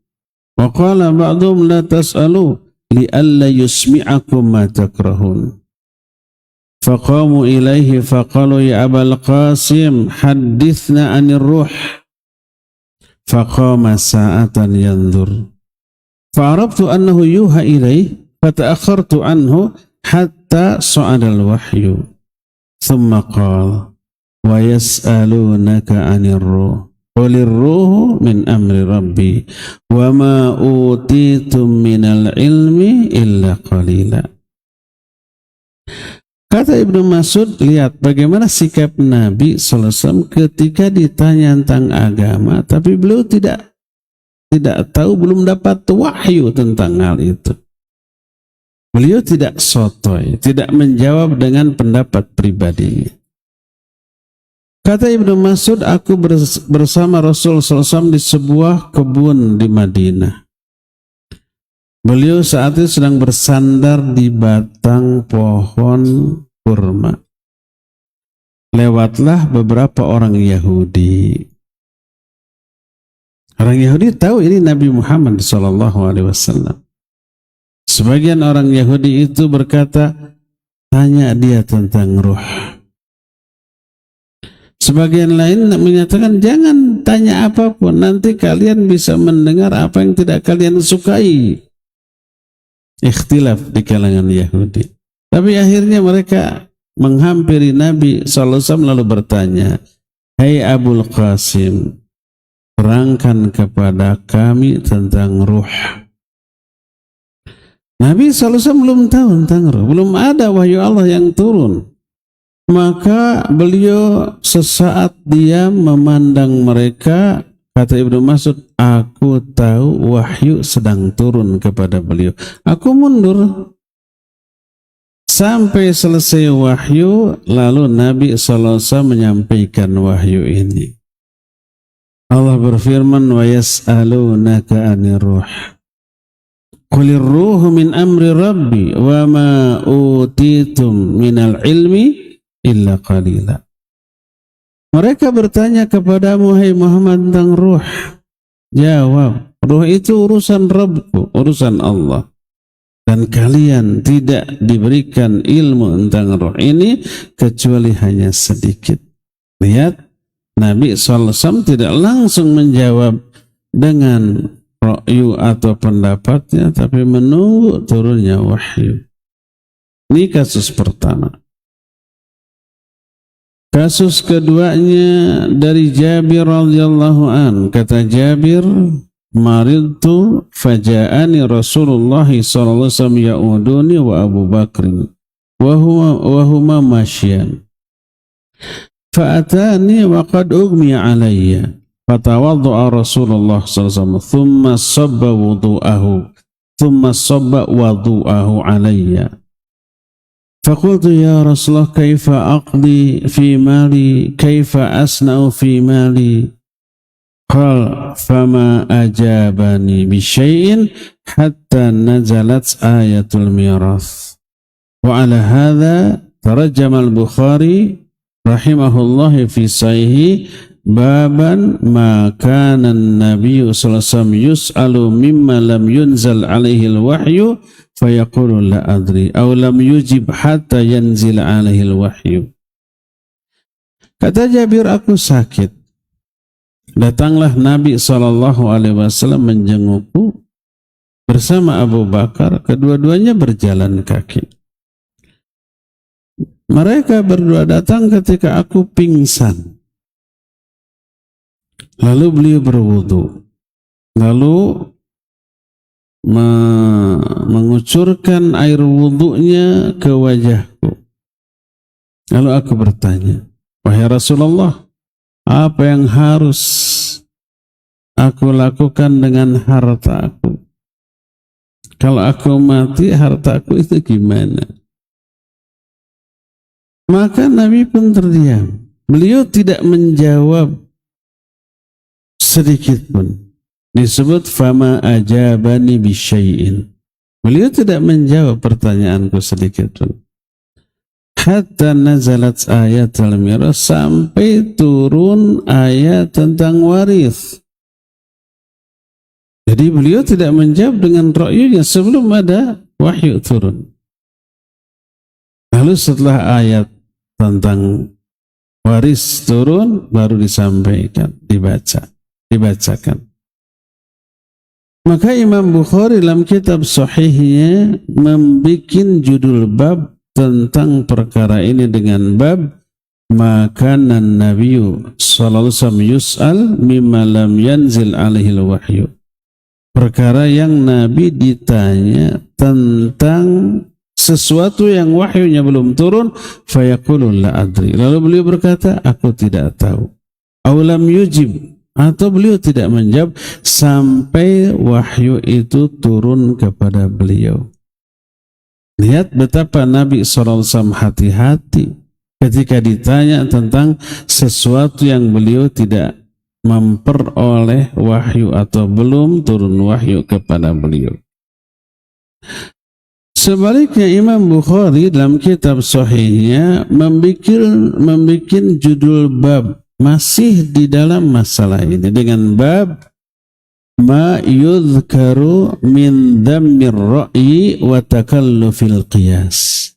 Wa qala ba'dhum la tas'alu li'alla yusmi'akum ma takrahun. Faqamu ilaihi faqalu ya Abal Qasim hadithna anir ruh. Faqama sa'atan yanzur. Fa'arabtu annahu yuha ilaih fata'akhartu anhu hatta sa'adal wahyu. Thumma qala wa yas'alunaka anir ruh. Qulir ruhu min amri rabbi wa ma utitum minal ilmi illa qalila. Kata Ibnu Mas'ud, lihat bagaimana sikap Nabi SAW ketika ditanya tentang agama, tapi beliau tidak tahu, belum dapat wahyu tentang hal itu. Beliau tidak sotoy, tidak menjawab dengan pendapat pribadinya. Kata Ibnu Mas'ud, aku bersama Rasul SAW di sebuah kebun di Madinah. Beliau saat itu sedang bersandar di batang pohon kurma. Lewatlah beberapa orang Yahudi. Orang Yahudi tahu ini Nabi Muhammad SAW. Sebagian orang Yahudi itu berkata, tanya dia tentang ruh. Sebagian lain menyatakan, jangan tanya apapun, nanti kalian bisa mendengar apa yang tidak kalian sukai. Ikhtilaf di kalangan Yahudi. Tapi akhirnya mereka menghampiri Nabi SAW lalu bertanya, hai Abul Qasim, terangkan kepada kami tentang ruh. Nabi SAW belum tahu tentang ruh, belum ada wahyu Allah yang turun. Maka beliau sesaat diam memandang mereka. Kata Ibnu Mas'ud, aku tahu wahyu sedang turun kepada beliau. Aku mundur sampai selesai wahyu, lalu Nabi SAW menyampaikan wahyu ini. Allah berfirman, wa yas'alunaka 'anir ruh. Qulir ruhu min amri rabbi wa ma utitum minal ilmi illa qalila. Mereka bertanya kepadamu, hai Muhammad, tentang ruh. Jawab, ruh itu urusan Rabbku, urusan Allah. Dan kalian tidak diberikan ilmu tentang ruh ini kecuali hanya sedikit. Lihat, Nabi SAW tidak langsung menjawab dengan ra'yu atau pendapatnya, tapi menunggu turunnya wahyu. Ini kasus pertama. Kasus keduanya dari Jabir radhiyallahu an. Kata Jabir, maridtu faja'ani Rasulullah sallallahu alaihi wasallam ya'uduni wa Abu Bakr wa huma masyan. Fa'atani wa qad ughmi alayya. Fatawadda'a Rasulullah sallallahu alaihi wasallam thumma sabba wudu'ahu alayya. فقلت يا رسول الله كيف أقضي في مالي كيف أصنع في مالي قال فما أجابني بشيء حتى نزلت آية الميراث. وعلى هذا ترجم البخاري رحمه الله في صحيحه baban ma kana an-nabiy sallallahu alaihi wasallam yus'alu mimma lam yunzal alaihi al-wahyu fayaqulu la adri aw lam yujib hatta yanzil alaihi al-wahyu. Kata Jabir, aku sakit. Datanglah Nabi sallallahu alaihi wasallam menjengukku bersama Abu Bakar, kedua-duanya berjalan kaki. Mereka berdua datang ketika aku pingsan. Lalu beliau berwudu, lalu mengucurkan air wudunya ke wajahku. Lalu aku bertanya, wahai Rasulullah, apa yang harus aku lakukan dengan hartaku? Kalau aku mati, hartaku itu gimana? Maka Nabi pun terdiam. Beliau tidak menjawab sedikit pun. Disebut fama ajabani bisyai'in. Beliau tidak menjawab pertanyaanku sedikit pun. Hatta nazalat ayat al-miras, sampai turun ayat tentang waris. Jadi beliau tidak menjawab dengan ra'yunya sebelum ada wahyu turun. Lalu setelah ayat tentang waris turun, baru disampaikan, dibacakan. Maka Imam Bukhari dalam kitab sahihnya membuat judul bab tentang perkara ini dengan bab makanan nabiyyu sallallahu alaihi wasallam yus'al mimma lam yanzil alaihi wahyu. Perkara yang Nabi ditanya tentang sesuatu yang wahyunya belum turun, fayaqulu la adri. Lalu beliau berkata, aku tidak tahu. Aulam yujib, atau beliau tidak menjawab sampai wahyu itu turun kepada beliau. Lihat betapa Nabi SAW hati-hati ketika ditanya tentang sesuatu yang beliau tidak memperoleh wahyu atau belum turun wahyu kepada beliau. Sebaliknya Imam Bukhari dalam kitab Sahihnya membuat judul bab masih di dalam masalah ini dengan bab ma yudhkaru min dhammir ra'yi wa takallufil qiyas.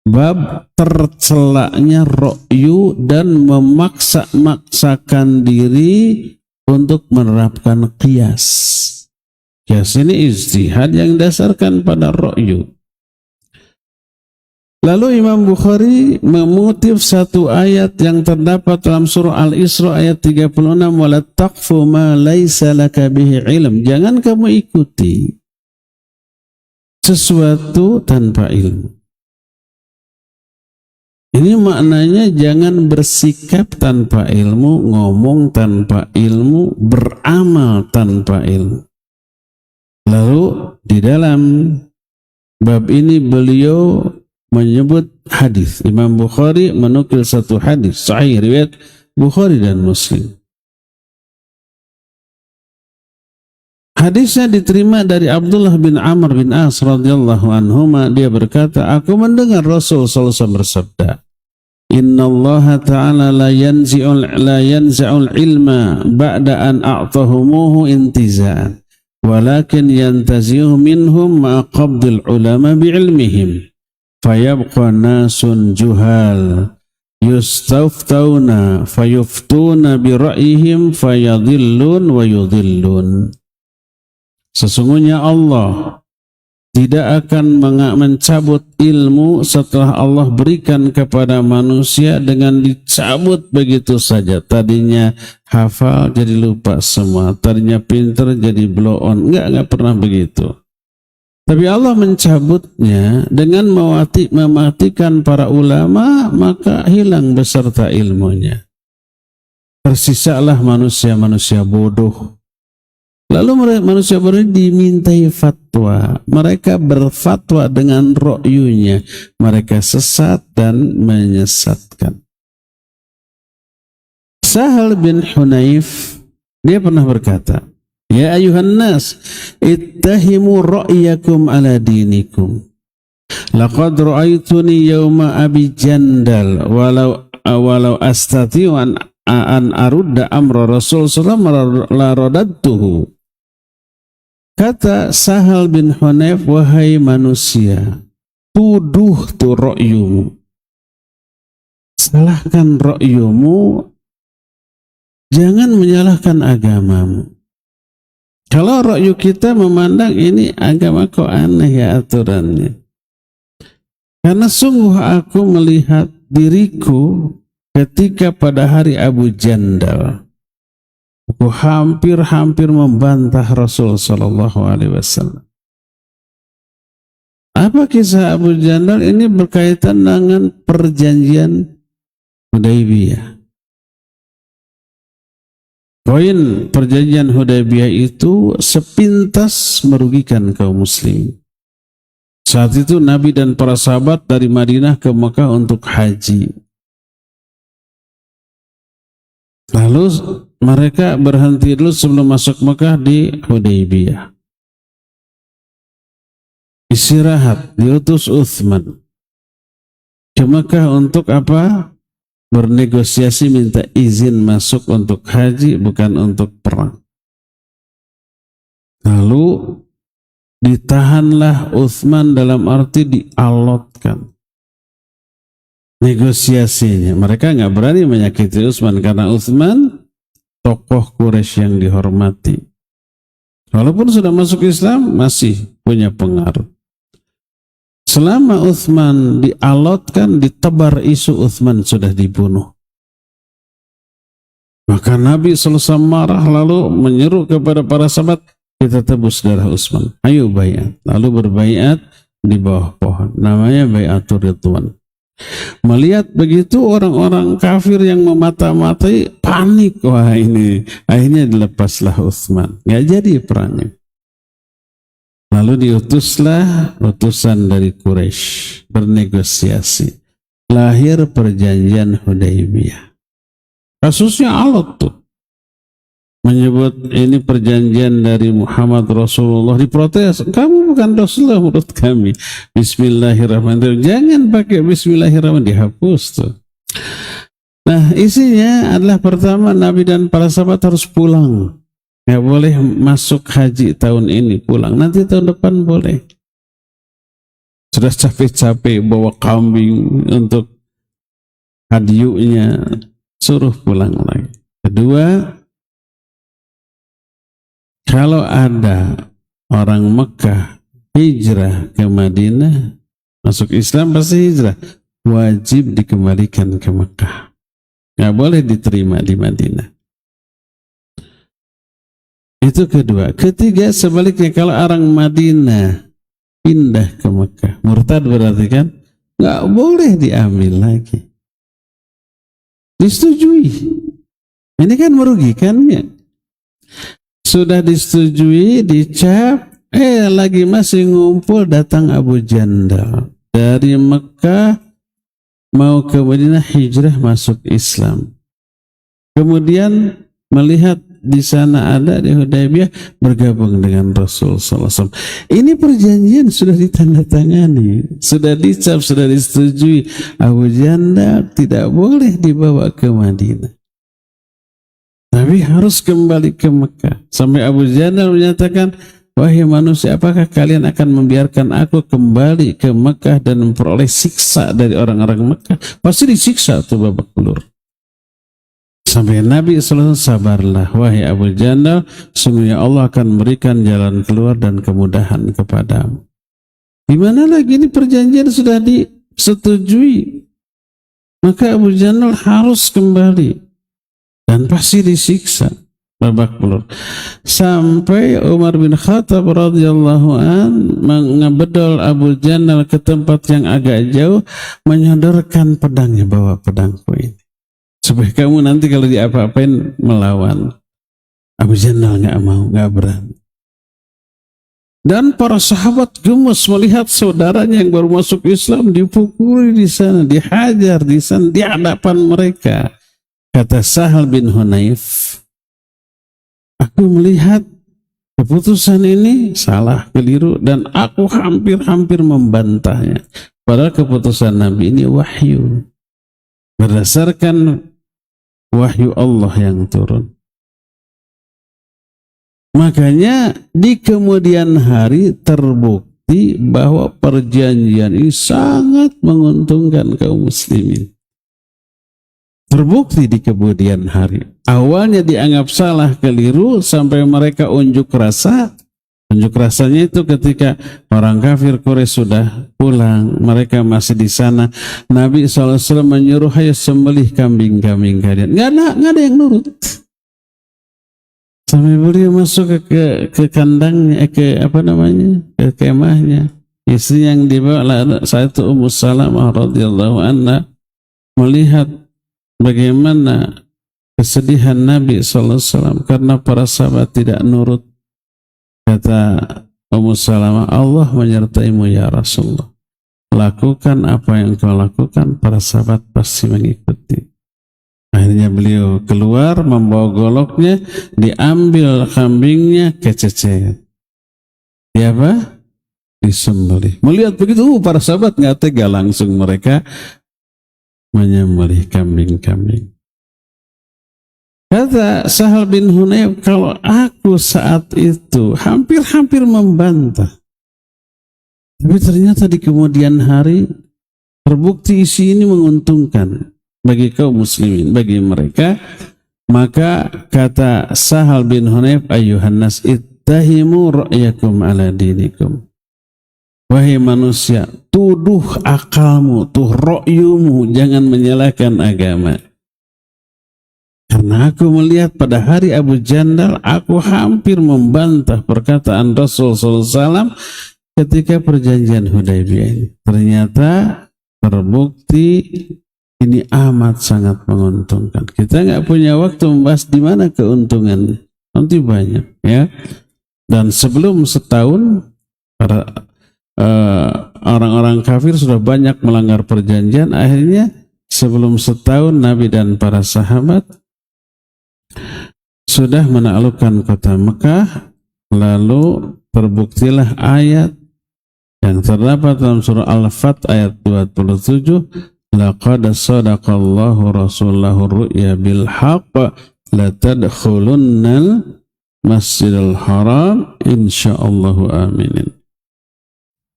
Bab tercelaknya ra'yu dan memaksa-maksakan diri untuk menerapkan qiyas. Qiyas ini ijtihad yang didasarkan pada ra'yu. Lalu Imam Bukhari mengutip satu ayat yang terdapat dalam surah Al-Isra ayat 36, wala taqfu ma laisa laka bihi ilm. Jangan kamu ikuti sesuatu tanpa ilmu. Ini maknanya jangan bersikap tanpa ilmu, ngomong tanpa ilmu, beramal tanpa ilmu. Lalu di dalam bab ini beliau menyebut hadis. Imam Bukhari menukil satu hadis sahih riwayat Bukhari dan Muslim. Hadisnya diterima dari Abdullah bin Amr bin As radhiyallahu anhuma. Dia berkata, aku mendengar Rasul sallallahu alaihi wasallam bersabda, Inna Allah ta'ala la yanzi'ul ilma ba'da an a'tahumuhu intiza'an walakin yantazi'uhu minhum ma qabdil ulama bi'ilmihim fayabqa nasun juhal yustaftawna fayuftuna bira'ihim fayadhillun wa yudhillun. Sesungguhnya Allah tidak akan mencabut ilmu setelah Allah berikan kepada manusia dengan dicabut begitu saja. Tadinya hafal jadi lupa semua, tadinya pintar jadi blow on. Enggak pernah begitu. Tapi Allah mencabutnya dengan mematikan para ulama, maka hilang beserta ilmunya. Tersisalah manusia-manusia bodoh. Lalu manusia bodoh dimintai fatwa. Mereka berfatwa dengan ra'yunya. Mereka sesat dan menyesatkan. Sahal bin Hunayf, dia pernah berkata, Ya ayuhan nas, ittahimu ra'yakum ala dinikum. Laqad ra'aytuni yawma abi jandal walau astati'u an arudda amra Rasul sallallahu la radadtuhu. Kata Sahal bin Hunayf, wahai manusia, tuduh tu ra'yumu. Salahkan ra'yumu, jangan menyalahkan agamamu. Kalau ra'yu kita memandang ini agama kok aneh ya aturannya. Karena sungguh aku melihat diriku ketika pada hari Abu Jandal, aku hampir membantah Rasul sallallahu alaihi wasallam. Apa kisah Abu Jandal ini berkaitan dengan perjanjian Hudaybiyah. Poin perjanjian Hudaybiyah itu sepintas merugikan kaum muslim. Saat itu Nabi dan para sahabat dari Madinah ke Mekah untuk haji. Lalu mereka berhenti dulu sebelum masuk Mekah di Hudaybiyah. Istirahat, diutus Uthman ke Mekah untuk apa? Bernegosiasi, minta izin masuk untuk haji, bukan untuk perang. Lalu ditahanlah Uthman, dalam arti dialotkan negosiasinya. Mereka nggak berani menyakiti Utsman karena Utsman tokoh Quraisy yang dihormati. Walaupun sudah masuk Islam, masih punya pengaruh. Selama Utsman dialotkan, ditebar isu Utsman sudah dibunuh. Maka Nabi selesai marah, lalu menyeru kepada para sahabat, kita tebus darah Utsman. Ayo bayat. Lalu berbaiat di bawah pohon. Namanya Bai'atul Ridwan. Melihat begitu orang-orang kafir yang memata-matai panik. Wah ini. Akhirnya dilepaslah Utsman. Nggak jadi perangnya. Lalu diutuslah utusan dari Quraisy bernegosiasi. Lahir perjanjian Hudaybiyah. Kasusnya alot tuh. Menyebut ini perjanjian dari Muhammad Rasulullah, diprotes. Kamu bukan Rasulullah menurut kami. Bismillahirrahmanirrahim. Jangan pakai Bismillahirrahmanirrahim, dihapus tuh. Nah isinya adalah pertama Nabi dan para sahabat harus pulang. Nggak boleh masuk haji tahun ini, pulang. Nanti tahun depan boleh. Sudah capek-capek bawa kambing untuk hadiahnya, suruh pulang lagi. Kedua, kalau ada orang Mekah hijrah ke Madinah, masuk Islam pasti hijrah, wajib dikembalikan ke Mekah. Nggak boleh diterima di Madinah. Itu kedua. Ketiga, sebaliknya kalau orang Madinah pindah ke Mekah, murtad berarti kan nggak boleh diambil lagi. Disetujui. Ini kan merugikannya. Sudah disetujui, dicap, lagi masih ngumpul, datang Abu Jandal dari Mekah mau ke Madinah, hijrah masuk Islam. Kemudian melihat di sana ada di Hudaybiyah, bergabung dengan Rasul sallallahu alaihi wasallam. Ini perjanjian sudah ditandatangani, sudah dicap, sudah disetujui. Abu Jandal tidak boleh dibawa ke Madinah, tapi harus kembali ke Mekah. Sampai Abu Jandal menyatakan, wahai manusia, apakah kalian akan membiarkan aku kembali ke Mekah dan memperoleh siksa dari orang-orang Mekah? Pasti disiksa tuh babak belur. Sampai Nabi SAW, sabarlah wahai Abu Jandal, sungguhnya Allah akan memberikan jalan keluar dan kemudahan kepadamu. Di mana lagi ini perjanjian sudah disetujui, maka Abu Jandal harus kembali dan pasti disiksa babak belur. Sampai Umar bin Khattab radhiyallahu an mengebedol Abu Jandal ke tempat yang agak jauh, menyodorkan pedangnya, bawa pedangku ini, supaya kamu nanti kalau diapa-apain melawan. Abu Jandal nggak mau, nggak berani. Dan para sahabat gemes melihat saudaranya yang baru masuk Islam dipukuli di sana, dihajar di sana, di hadapan mereka. Kata Sahal bin Hunayf, aku melihat keputusan ini salah, keliru, dan aku hampir-hampir membantahnya. Padahal keputusan Nabi ini wahyu, berdasarkan wahyu Allah yang turun. Makanya di kemudian hari terbukti bahwa perjanjian ini sangat menguntungkan kaum muslimin. Terbukti di kemudian hari. Awalnya dianggap salah, keliru, sampai mereka unjuk rasa. Unjuk rasanya itu ketika orang kafir Quraisy sudah pulang, mereka masih di sana. Nabi SAW menyuruh, ayo sembelih kambing-kambing kalian. Nggak ada yang nurut. Sampai beliau masuk ke kandangnya, ke kemahnya. Istri yang dibawa saat itu Ummu Salamah radhiyallahu anha melihat bagaimana kesedihan Nabi SAW karena para sahabat tidak nurut. Kata Ummu Salamah, Allah menyertaimu ya Rasulullah. Lakukan apa yang kau lakukan, para sahabat pasti mengikuti. Akhirnya beliau keluar membawa goloknya, diambil kambingnya, kececet. Dia apa? Disembelih. Melihat begitu, para sahabat nggak tega, langsung mereka menyembelih kambing-kambing. Kata Sahal bin Hunayf, kalau aku saat itu hampir-hampir membantah, tapi ternyata di kemudian hari terbukti isi ini menguntungkan bagi kaum muslimin, bagi mereka. Maka kata Sahal bin Hunayf, ayyuhan nas ittahimu ra'yakum ala dinikum. Wahai manusia, tuduh akalmu, tuh ro'yumu, jangan menyalahkan agama. Karena aku melihat pada hari Abu Jandal, aku hampir membantah perkataan Rasul SAW ketika perjanjian Hudaybiyah ini. Ternyata terbukti ini amat sangat menguntungkan. Kita nggak punya waktu membahas di mana keuntungannya. Nanti banyak ya. Dan sebelum setahun para orang-orang kafir sudah banyak melanggar perjanjian. Akhirnya sebelum setahun Nabi dan para sahabat sudah menaklukkan kota Mekah. Lalu terbuktilah ayat yang terdapat dalam surah Al-Fat ayat 27, laqad sadaqallahu rasulahu ru'ya bil haqq la tadkhulunnal masjidil haram insyaallahu aminin.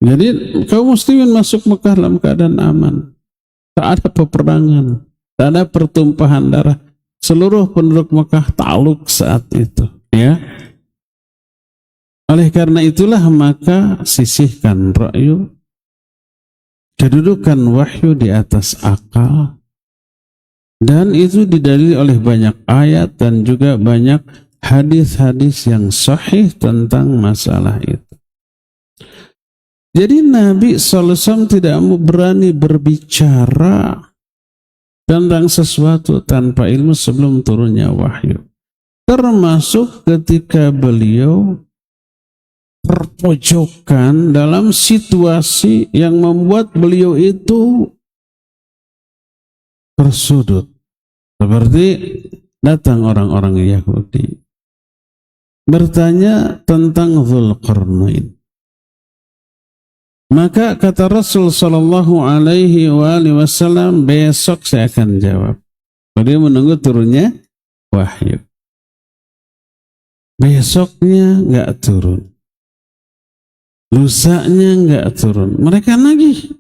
Jadi kaum muslimin masuk Mekah dalam keadaan aman. Tak ada peperangan, tak ada pertumpahan darah. Seluruh penduduk Mekah takluk saat itu, ya. Oleh karena itulah maka sisihkan ra'yu, kedudukan wahyu di atas akal, dan itu didalili oleh banyak ayat dan juga banyak hadis-hadis yang sahih tentang masalah itu. Jadi Nabi SAW tidak berani berbicara tentang sesuatu tanpa ilmu sebelum turunnya wahyu. Termasuk ketika beliau terpojokkan dalam situasi yang membuat beliau itu tersudut. Seperti datang orang-orang Yahudi bertanya tentang Dzulqarnain. Maka kata Rasul sallallahu alaihi wasallam, besok saya akan jawab. Beliau menunggu turunnya wahyu. Besoknya enggak turun. Lusanya enggak turun. Mereka lagi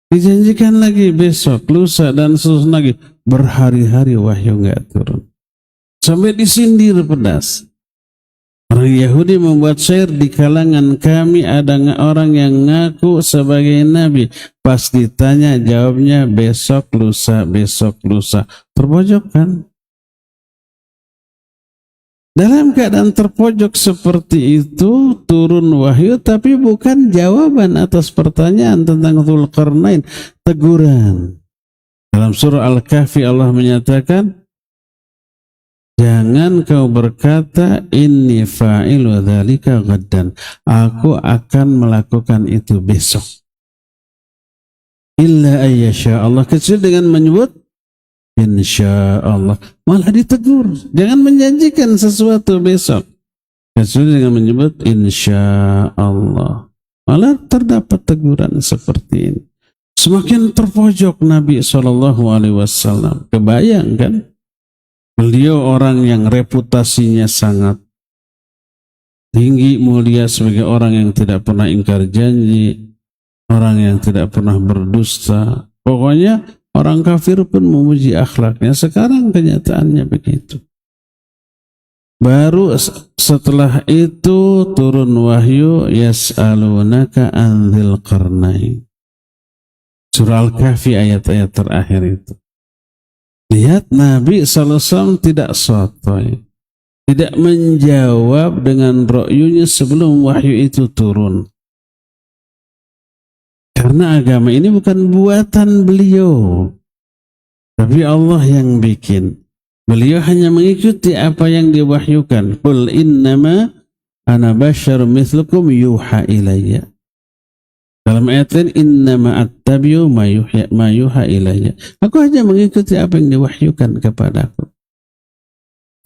dijanjikan lagi besok, lusa dan seterusnya lagi. Berhari-hari wahyu enggak turun. Sampai disindir pedas. Orang Yahudi membuat syair, di kalangan kami ada orang yang ngaku sebagai nabi. Pas ditanya jawabnya besok lusa, besok lusa. Terpojok kan? Dalam keadaan terpojok seperti itu, turun wahyu, tapi bukan jawaban atas pertanyaan tentang Dzulqarnain, teguran. Dalam surah Al-Kahfi Allah menyatakan, jangan kau berkata inni fa'ilu dzalika ghaddan, aku akan melakukan itu besok. Illa ayyasha Allah, kecuali dengan menyebut insya Allah. Malah ditegur, jangan menjanjikan sesuatu besok kecuali dengan menyebut insya Allah. Malah terdapat teguran seperti ini. Semakin terpojok Nabi SAW. Kebayang kan? Beliau orang yang reputasinya sangat tinggi, mulia, sebagai orang yang tidak pernah ingkar janji, orang yang tidak pernah berdusta. Pokoknya orang kafir pun memuji akhlaknya. Sekarang kenyataannya begitu. Baru setelah itu turun wahyu, yas'alunaka an Dzulqarnain. Surah Al-Kahfi ayat-ayat terakhir itu. Lihat Nabi SAW tidak sotoy, tidak menjawab dengan ra'yunya sebelum wahyu itu turun. Karena agama ini bukan buatan beliau, tapi Allah yang bikin. Beliau hanya mengikuti apa yang diwahyukan. Qul innama ana basyarum mithlukum yuha ilayya. Dalam ayat lain, innama attabi'u ma yuha ilayya. Aku hanya mengikuti apa yang diwahyukan kepadaku.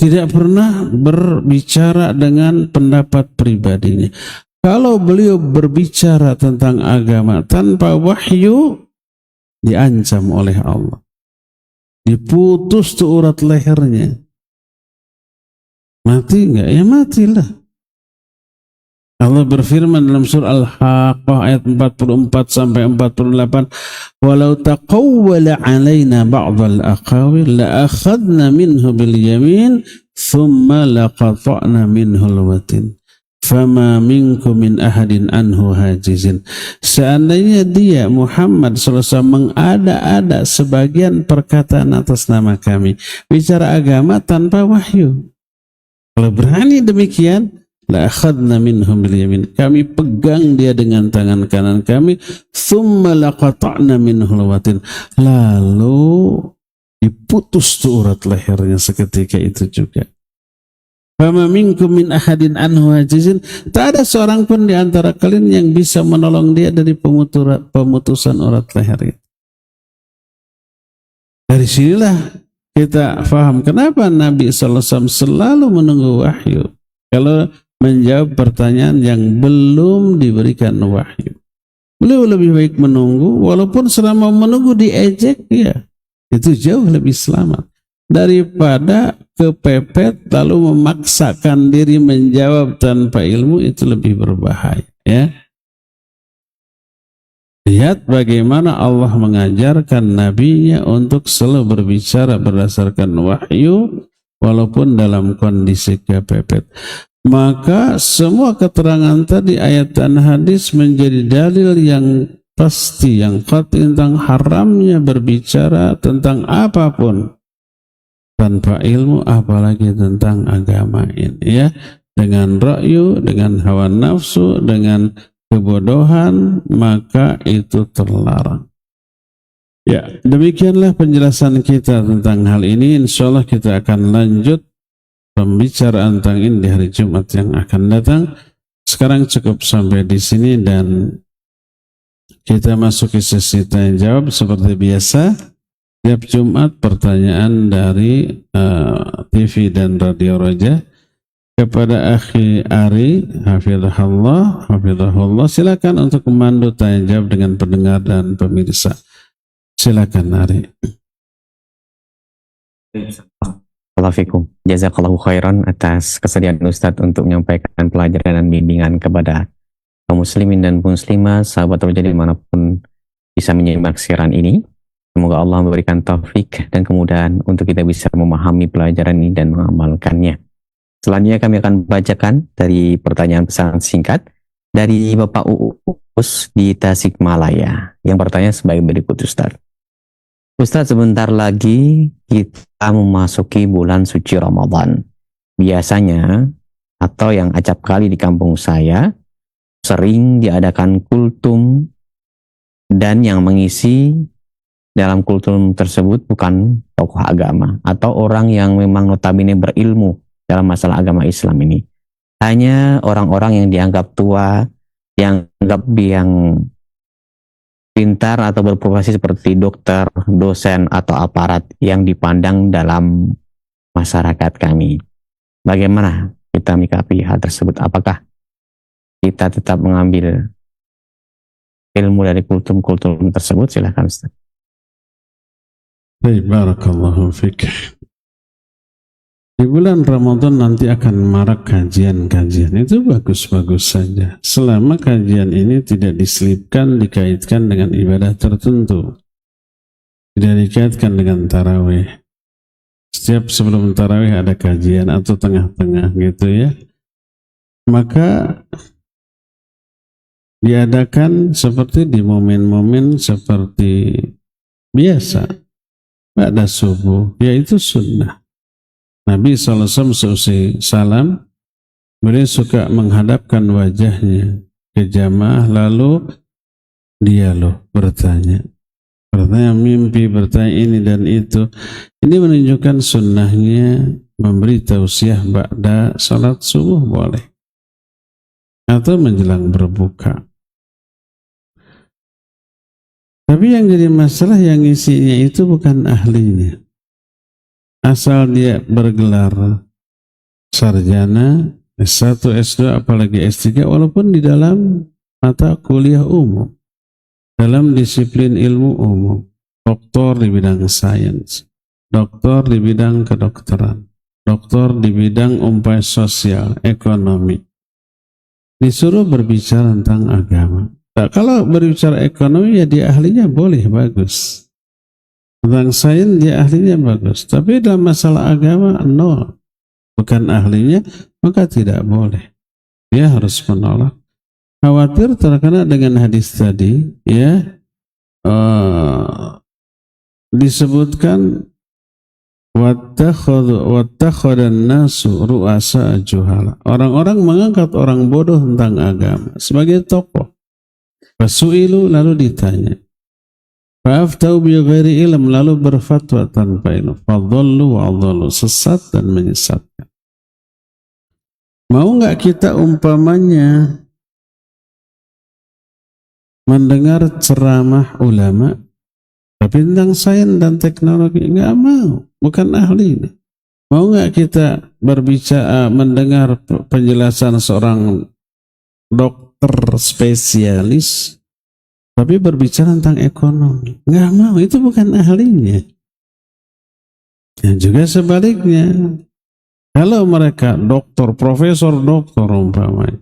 Tidak pernah berbicara dengan pendapat pribadinya. Kalau beliau berbicara tentang agama tanpa wahyu, diancam oleh Allah. Diputus tuh urat lehernya. Mati enggak? Ya matilah. Allah berfirman dalam surah Al-Haqqah ayat 44 sampai 48, "Walau taqawwala 'alaina ba'dal aqawil la akhadna minhu bil yamin thumma laqata'na minhu al-watin. Fama minkum min ahadin anhu hajizin." Seandainya dia Muhammad SAW mengada-ada sebagian perkataan atas nama kami, bicara agama tanpa wahyu, kalau berani demikian, la akhadna minhum bil yamin, kami pegang dia dengan tangan kanan kami, thumma laqata'na minhul watin, lalu diputus tuh urat lehernya seketika itu juga. Fama minkum min ahadin anhu hajizin, tak ada seorang pun di antara kalian yang bisa menolong dia dari pemutusan urat leher itu. Dari sinilah kita faham kenapa Nabi SAW selalu menunggu wahyu kalau menjawab pertanyaan yang belum diberikan wahyu. Beliau lebih baik menunggu, walaupun selama menunggu diejek, ya itu jauh lebih selamat daripada kepepet lalu memaksakan diri menjawab tanpa ilmu. Itu lebih berbahaya, ya. Lihat bagaimana Allah mengajarkan nabinya untuk selalu berbicara berdasarkan wahyu walaupun dalam kondisi kepepet. Maka semua keterangan tadi ayat dan hadis menjadi dalil yang pasti, yang qat'i tentang haramnya berbicara tentang apapun tanpa ilmu, apalagi tentang agama ini, ya. Dengan ra'yu, dengan hawa nafsu, dengan kebodohan, maka itu terlarang. Ya, demikianlah penjelasan kita tentang hal ini. Insyaallah kita akan lanjut pembicaraan tentang ini di hari Jumat yang akan datang. Sekarang cukup sampai di sini dan kita masuk ke sesi tanya jawab seperti biasa. Tiap Jumat pertanyaan dari TV dan Radio Raja kepada Akhi Ari hafizahullah, silakan untuk memandu tanya jawab dengan pendengar dan pemirsa. Silakan Ari. Assalamualaikum. Jazakallahu khairan atas kesediaan Ustadz untuk menyampaikan pelajaran dan bimbingan kepada kaum muslimin dan muslimah, sahabat Raja dimanapun bisa menyimak siaran ini. Semoga Allah memberikan taufik dan kemudahan untuk kita bisa memahami pelajaran ini dan mengamalkannya. Selanjutnya kami akan bacakan dari pertanyaan pesan singkat dari Bapak Uus di Tasikmalaya. Yang bertanya sebagai berikut, Ustaz. Ustaz, sebentar lagi kita memasuki bulan suci Ramadan. Biasanya, atau yang acap kali di kampung saya, sering diadakan kultum dan yang mengisi dalam kultum tersebut bukan tokoh agama atau orang yang memang notabene berilmu dalam masalah agama Islam ini. Hanya orang-orang yang dianggap tua, yang pintar atau berprofesi seperti dokter, dosen, atau aparat yang dipandang dalam masyarakat kami. Bagaimana kita menyikapi hal tersebut? Apakah kita tetap mengambil ilmu dari kultum-kultum tersebut? Silakan Ustaz. Barakallahu fiik. Di bulan Ramadan nanti akan marak kajian-kajian. Itu bagus-bagus saja. Selama kajian ini tidak diselipkan, dikaitkan dengan ibadah tertentu. Tidak dikaitkan dengan tarawih. Setiap sebelum tarawih ada kajian atau tengah-tengah gitu ya. Maka diadakan seperti di momen-momen seperti biasa. Pada subuh, yaitu sunnah. Nabi SAW seusai salam, beliau suka menghadapkan wajahnya ke jamaah, lalu dialog, bertanya mimpi, bertanya ini dan itu. Ini menunjukkan sunnahnya memberi tausiah ba'da salat subuh boleh, atau menjelang berbuka. Tapi yang jadi masalah yang isinya itu bukan ahlinya. Asal dia bergelar sarjana, S1, S2, apalagi S3, walaupun di dalam mata kuliah umum, dalam disiplin ilmu umum, doktor di bidang sains, doktor di bidang kedokteran, doktor di bidang umpamanya sosial, ekonomi, disuruh berbicara tentang agama. Nah, kalau berbicara ekonomi ya dia ahlinya boleh, bagus. Tentang sains dia ahlinya bagus, tapi dalam masalah agama nol, bukan ahlinya, maka tidak boleh. Dia harus menolak. Khawatir terkena dengan hadis tadi, ya, disebutkan Wattakhadan nasu ru'asa juhala. Orang-orang mengangkat orang bodoh tentang agama sebagai tokoh. Fasu'ilu, lalu ditanya. Fa'aftau bi ghairi ilm, lalu berfatwa tanpa ilmu. Fadhallu wa adhallu, sesat dan menyesatkan. Mau enggak kita umpamanya mendengar ceramah ulama tapi tentang sains dan teknologi? Enggak mau, bukan ahli. Mau enggak kita berbicara, mendengar penjelasan seorang dokter spesialis tapi berbicara tentang ekonomi? Enggak mau, itu bukan ahlinya. Dan juga sebaliknya, kalau mereka doktor, profesor doktor umpamanya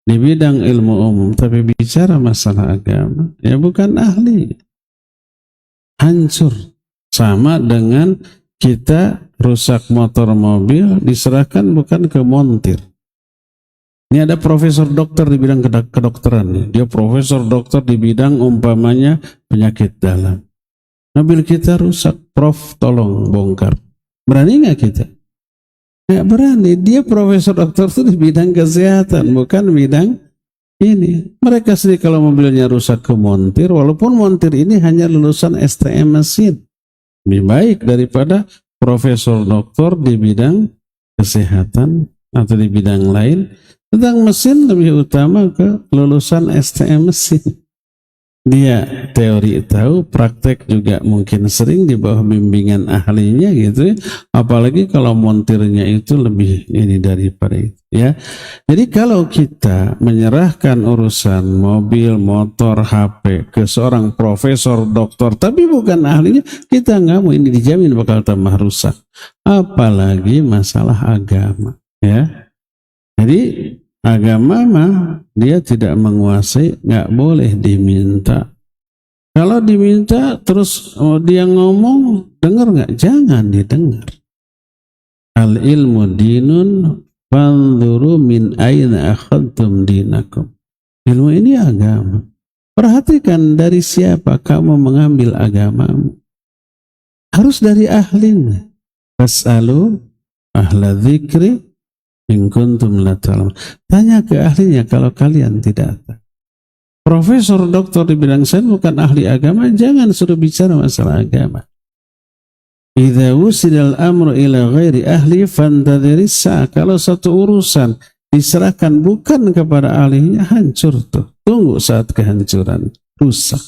di bidang ilmu umum tapi bicara masalah agama, ya bukan ahli. Hancur. Sama dengan kita rusak motor mobil, diserahkan bukan ke montir. Ini ada profesor dokter di bidang kedokteran. Dia profesor dokter di bidang umpamanya penyakit dalam. Mobil kita rusak, Prof tolong bongkar. Berani nggak kita? Nggak berani. Dia profesor dokter itu di bidang kesehatan, bukan bidang ini. Mereka sendiri kalau mobilnya rusak ke montir, walaupun montir ini hanya lulusan STM mesin, lebih baik daripada profesor doktor di bidang kesehatan atau di bidang lain. Tentang mesin lebih utama ke lulusan STM mesin. Dia teori tahu, praktek juga mungkin sering di bawah bimbingan ahlinya gitu ya. Apalagi kalau montirnya itu lebih ini daripada itu ya. Jadi kalau kita menyerahkan urusan mobil, motor, HP ke seorang profesor, doktor tapi bukan ahlinya, kita nggak mau, ini dijamin bakal tambah rusak. Apalagi masalah agama ya. Jadi agama mah dia tidak menguasai, nggak boleh diminta. Kalau diminta terus dia ngomong, dengar nggak? Jangan didengar. Al ilmu dinun fanzuru min aina akhadtum dinakum. Ilmu ini agama. Perhatikan dari siapa kamu mengambil agamamu. Harus dari ahlinya. Fas'alu ahla dzikri in kuntum la ta'lamun. Tanya ke ahlinya kalau kalian tidak tahu. Profesor doktor di bidang sains bukan ahli agama, jangan suruh bicara masalah agama. Idza wusidal amru ila ghairi ahli fantadhiris sa'. Kalau satu urusan diserahkan bukan kepada ahlinya, hancur tuh. Tunggu saat kehancuran, rusak.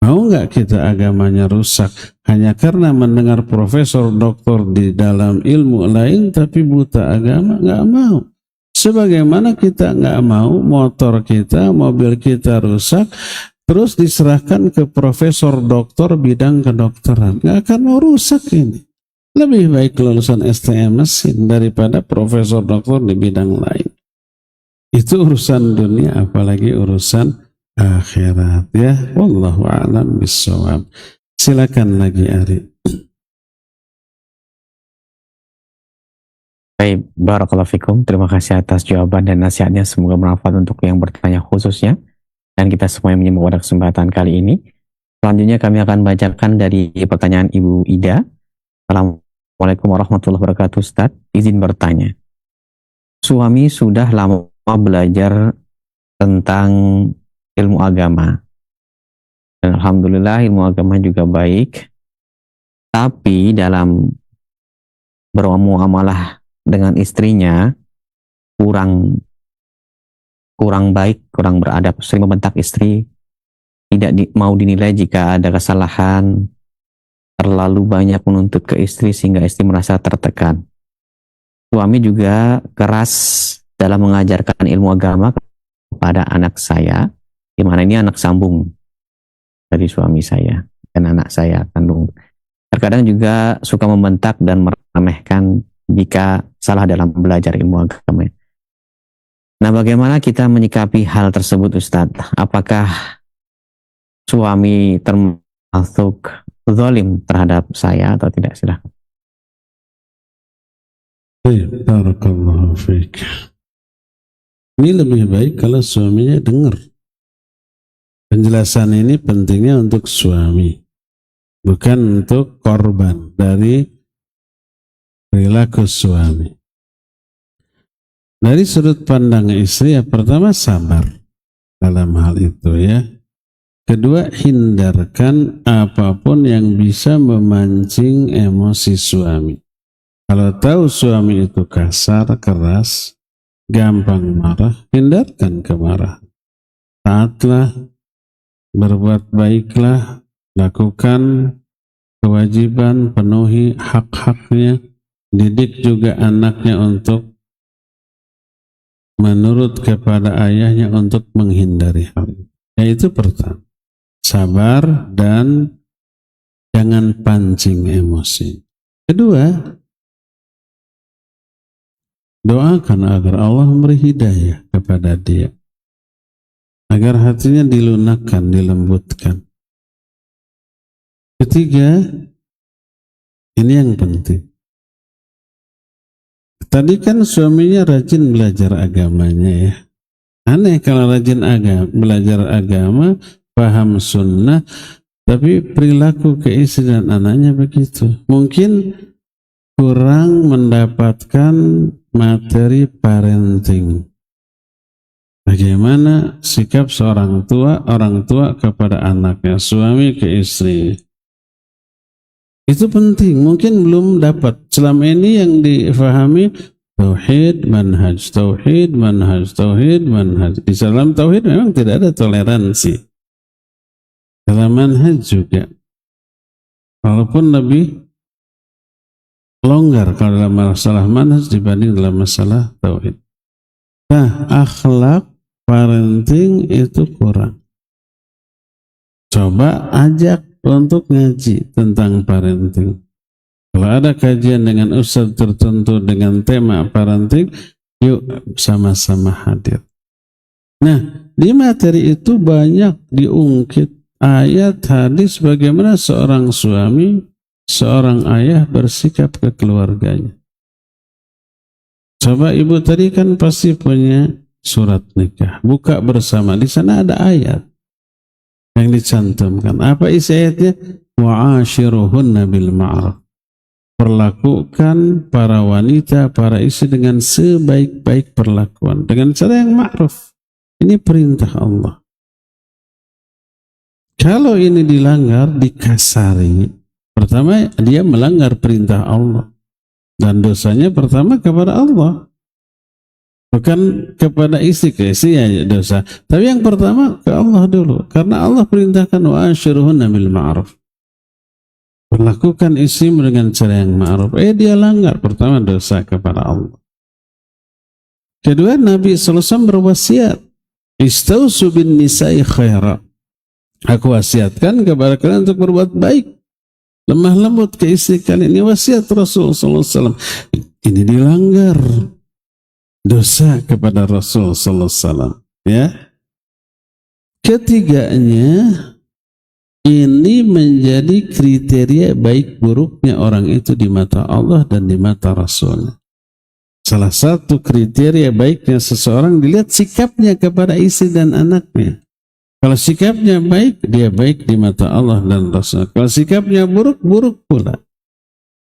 Mau nggak kita agamanya rusak hanya karena mendengar profesor doktor di dalam ilmu lain tapi buta agama? Nggak mau. Sebagaimana kita nggak mau motor kita, mobil kita rusak terus diserahkan ke profesor doktor bidang kedokteran. Nggak akan mau rusak ini. Lebih baik lulusan STM mesin daripada profesor doktor di bidang lain. Itu urusan dunia, apalagi urusan akhirat ya. Wallahu a'lam bissawab. Silakan lagi Ari. Baik, barakallahu fikum. Terima kasih atas jawaban dan nasihatnya. Semoga bermanfaat untuk yang bertanya khususnya dan kita semua yang menyimak pada kesempatan kali ini. Selanjutnya kami akan bacakan dari pertanyaan Ibu Ida. Assalamualaikum warahmatullahi wabarakatuh. Ustaz, izin bertanya. Suami sudah lama belajar tentang ilmu agama. Dan alhamdulillah ilmu agama juga baik. Tapi dalam bermuamalah dengan istrinya kurang baik, kurang beradab, sering membentak istri, tidak mau dinilai jika ada kesalahan, terlalu banyak menuntut ke istri sehingga istri merasa tertekan. Suami juga keras dalam mengajarkan ilmu agama kepada anak saya, di mana ini anak sambung dari suami saya dan anak saya kandung. Terkadang juga suka membentak dan meremehkan jika salah dalam belajar ilmu agama. Nah, bagaimana kita menyikapi hal tersebut, Ustadz? Apakah suami termasuk zalim terhadap saya atau tidak? Silahkan. Barakallahu fiik. Ini lebih baik kalau suaminya dengar. Penjelasan ini pentingnya untuk suami, bukan untuk korban dari perilaku suami. Dari sudut pandang istri, yang pertama sabar dalam hal itu ya. Kedua, hindarkan apapun yang bisa memancing emosi suami. Kalau tahu suami itu kasar, keras, gampang marah, hindarkan kemarahan. Taatlah, berbuat baiklah, lakukan kewajiban, penuhi hak-haknya, didik juga anaknya untuk menurut kepada ayahnya untuk menghindari hal itu. Yaitu pertama, sabar dan jangan pancing emosi. Kedua, doakan agar Allah memberi hidayah kepada dia, agar hatinya dilunakkan, dilembutkan. Ketiga, ini yang penting. Tadi kan suaminya rajin belajar agamanya ya. Aneh kalau rajin belajar agama, paham sunnah, tapi perilaku ke istri dan anaknya begitu. Mungkin kurang mendapatkan materi parenting. Bagaimana sikap seorang orang tua kepada anaknya, suami ke istri. Itu penting, mungkin belum dapat. Selama ini yang difahami tauhid, manhaj, tauhid, manhaj, tauhid, manhaj. Di dalam tauhid memang tidak ada toleransi. Dalam manhaj juga. Walaupun lebih longgar kalau dalam masalah manhaj dibanding dalam masalah tauhid. Nah, akhlak parenting itu kurang. Coba ajak untuk ngaji tentang parenting. Kalau ada kajian dengan ustadz tertentu dengan tema parenting, yuk sama-sama hadir. Nah, di materi itu banyak diungkit ayat hadis bagaimana seorang suami, seorang ayah bersikap ke keluarganya. Coba ibu tadi kan pasti punya surat nikah, buka bersama, di sana ada ayat yang dicantumkan. Apa isi ayatnya? Wa'ashiruhunna bil ma'ruf. Perlakukan para wanita, para istri dengan sebaik-baik perlakuan, dengan cara yang ma'ruf. Ini perintah Allah. Kalau ini dilanggar, dikasari, pertama dia melanggar perintah Allah. Dan dosanya pertama kepada Allah. Bukan kepada istri, ke istri ya dosa. Tapi yang pertama ke Allah dulu. Karena Allah perintahkan wa'ashiruhunna bil ma'ruf. Perlakukan istrimu dengan cara yang ma'ruf. Dia langgar. Pertama dosa kepada Allah. Kedua, Nabi SAW berwasiat. Istausu bin nisa'i khaira. Aku wasiatkan kepada kalian untuk berbuat baik. Lemah lembut ke istri kalian. Ini wasiat Rasul SAW. Ini dilanggar. Dosa kepada Rasul sallallahu alaihi wasallam, ya. Ketiganya, ini menjadi kriteria baik buruknya orang itu di mata Allah dan di mata Rasul. Salah satu kriteria baiknya seseorang dilihat sikapnya kepada istri dan anaknya. Kalau sikapnya baik, dia baik di mata Allah dan Rasul. Kalau sikapnya buruk, buruk pula.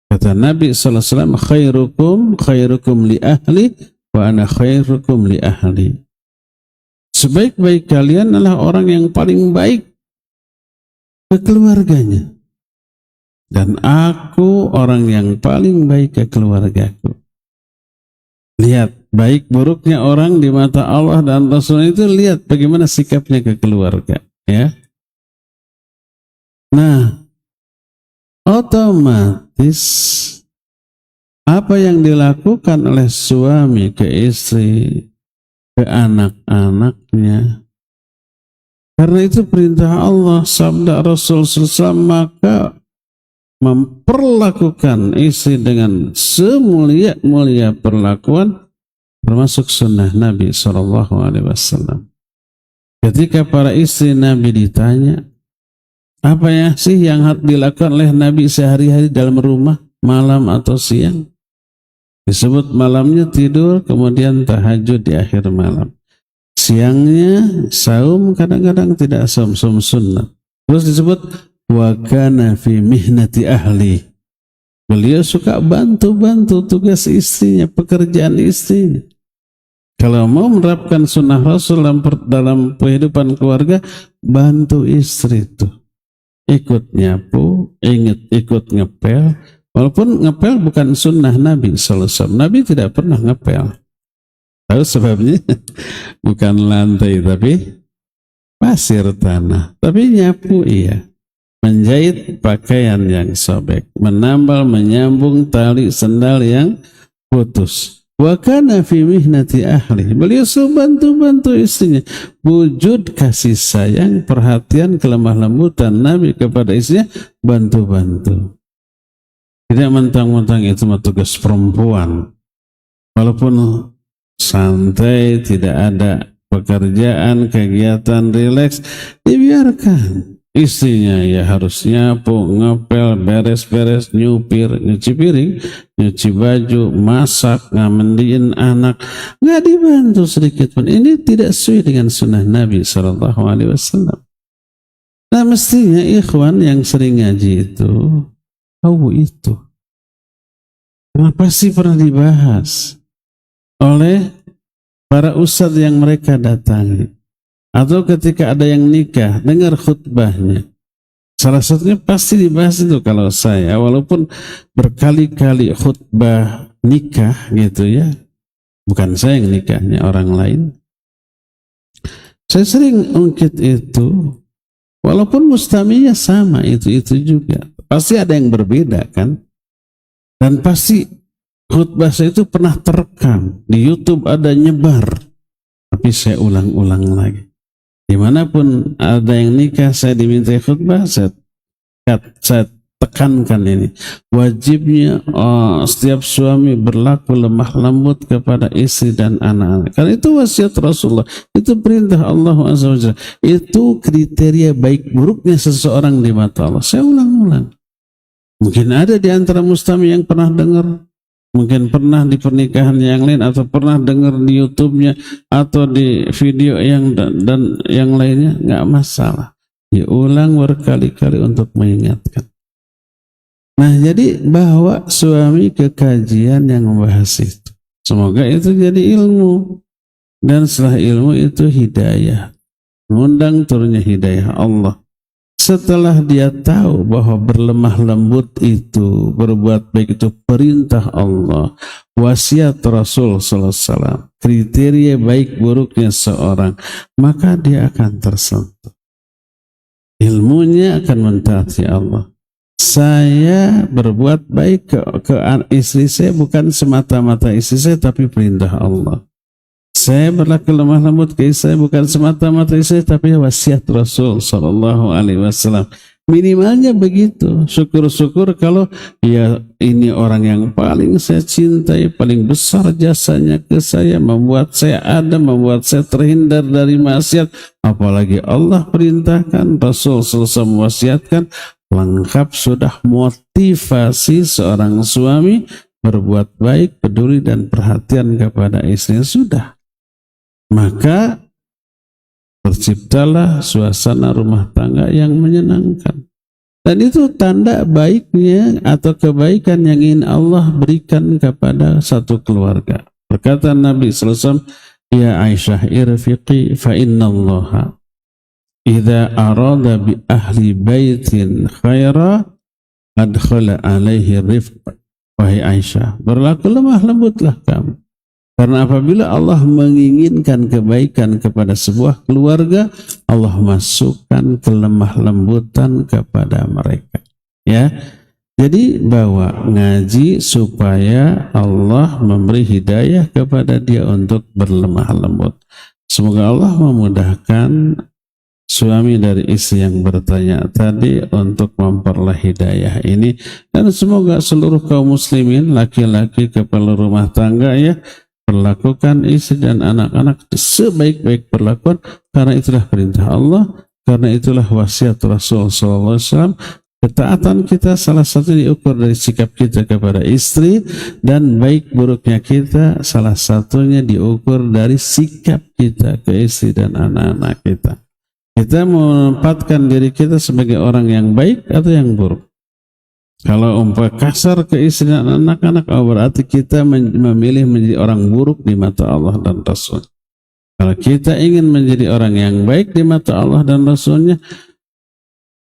Kata Nabi sallallahu alaihi wasallam, khairukum li ahli wa ana khairukum li ahli. Sebaik-baik kalian adalah orang yang paling baik ke keluarganya. Dan aku orang yang paling baik ke keluargaku. Lihat, baik buruknya orang di mata Allah dan Rasul itu, lihat bagaimana sikapnya ke keluarga. Ya. Nah, otomatis apa yang dilakukan oleh suami ke istri, ke anak-anaknya, karena itu perintah Allah, sabda Rasul SAW, maka memperlakukan istri dengan semulia-mulia perlakuan, termasuk sunnah Nabi SAW. Ketika para istri Nabi ditanya, apa ya sih yang harus dilakukan oleh Nabi sehari-hari dalam rumah, malam atau siang? Disebut malamnya tidur, kemudian tahajud di akhir malam. Siangnya saum, kadang-kadang tidak saum sunnah. Terus disebut wa kana fi mihnati ahli. Beliau suka bantu-bantu tugas istrinya, pekerjaan istrinya. Kalau mau menerapkan sunnah Rasul dalam kehidupan keluarga, bantu istri itu. Ikut nyapu, ikut ngepel. Walaupun ngepel bukan sunnah Nabi SAW. Nabi tidak pernah ngepel. Tahu sebabnya? Bukan lantai, tapi pasir tanah. Tapi nyapu iya. Menjahit pakaian yang sobek. Menambal, menyambung tali sendal yang putus. Wa kana fi mihnati ahli. Beliau bantu-bantu istrinya. Wujud kasih sayang, perhatian, kelemah lembutan Nabi kepada istrinya, bantu-bantu. Tidak mentang-mentang itu tugas perempuan. Walaupun santai, tidak ada pekerjaan, kegiatan rileks, dibiarkan. Istrinya ya harus nyapu, ngepel, beres-beres, nyupir, nyuci piring, nyuci baju, masak, ngamandiin anak, nggak dibantu sedikit pun. Ini tidak sesuai dengan sunnah Nabi SAW. Nah, mestinya ikhwan yang sering ngaji itu tahu itu. Kenapa sih pernah dibahas oleh para ustadz yang mereka datangi? Atau ketika ada yang nikah, dengar khutbahnya. Salah satunya pasti dibahas itu kalau saya. Walaupun berkali-kali khutbah nikah gitu ya. Bukan saya yang nikahnya, orang lain. Saya sering ungkit itu. Walaupun mustaminya sama, itu juga. Pasti ada yang berbeda kan. Dan pasti khutbah saya itu pernah terekam. Di YouTube ada nyebar. Tapi saya ulang-ulang lagi. Dimanapun ada yang nikah, saya diminta khutbah, saya tekankan ini. Wajibnya setiap suami berlaku lemah lembut kepada istri dan anak-anak. Karena itu wasiat Rasulullah, itu perintah Allah SWT. Itu kriteria baik buruknya seseorang di mata Allah. Saya ulang-ulang. Mungkin ada di antara mustami yang pernah dengar. Mungkin pernah di pernikahan yang lain atau pernah dengar di YouTube-nya atau di video yang dan yang lainnya, nggak masalah. Diulang berkali-kali untuk mengingatkan. Nah, jadi bawa suami ke kajian yang membahas itu. Semoga itu jadi ilmu. Dan setelah ilmu itu hidayah. Mengundang turunnya hidayah Allah. Setelah dia tahu bahwa berlemah lembut itu, berbuat baik itu perintah Allah, wasiat Rasul SAW, kriteria baik buruknya seorang, maka dia akan tersentuh. Ilmunya akan mentaati Allah. Saya berbuat baik ke istri saya bukan semata-mata istri saya, tapi perintah Allah. Saya berlaku lemah lembut ke istri saya bukan semata-mata istri saya, tapi wasiat Rasul SAW. Minimalnya begitu. Syukur-syukur kalau ya ini orang yang paling saya cintai, paling besar jasanya ke saya, membuat saya ada, membuat saya terhindar dari maksiat. Apalagi Allah perintahkan, Rasul SAW mewasiatkan, lengkap sudah motivasi seorang suami berbuat baik, peduli dan perhatian kepada istrinya sudah. Maka terciptalah suasana rumah tangga yang menyenangkan. Dan itu tanda baiknya atau kebaikan yang ingin Allah berikan kepada satu keluarga. Berkata Nabi SAW, Ya Aisyah irfiqi fa inna allaha idza arada bi ahli baitin khaira adkhala alaihi rifq. Wahai Aisyah, berlaku lemah lembutlah kamu. Karena apabila Allah menginginkan kebaikan kepada sebuah keluarga, Allah masukkan kelemah lembutan kepada mereka. Ya, jadi bawa ngaji supaya Allah memberi hidayah kepada dia untuk berlemah lembut. Semoga Allah memudahkan suami dari istri yang bertanya tadi untuk memperoleh hidayah ini, dan semoga seluruh kaum muslimin, laki-laki, kepala rumah tangga ya, perlakukan istri dan anak-anak sebaik-baik perlakuan, karena itulah perintah Allah, karena itulah wasiat Rasul SAW. Ketaatan kita salah satu diukur dari sikap kita kepada istri, dan baik buruknya kita salah satunya diukur dari sikap kita ke istri dan anak-anak kita. Kita menempatkan diri kita sebagai orang yang baik atau yang buruk. Kalau umpah kasar ke istri dan anak-anak, berarti kita memilih menjadi orang buruk di mata Allah dan Rasul. Kalau kita ingin menjadi orang yang baik di mata Allah dan Rasulnya,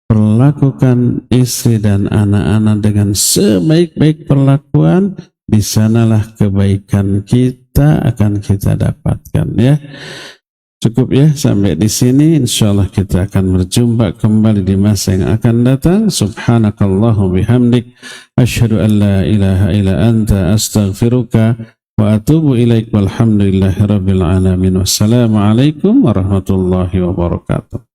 perlakukan istri dan anak-anak dengan sebaik-baik perlakuan, di sanalah kebaikan kita akan kita dapatkan, ya. Cukup ya sampai di sini. Insyaallah kita akan berjumpa kembali di masa yang akan datang. Subhanakallahu bihamdik, asyhadu an la ilaha illa anta, astaghfiruka wa atubu ilaik, walhamdulillahi rabbil alamin. Wassalamualaikum warahmatullahi wabarakatuh.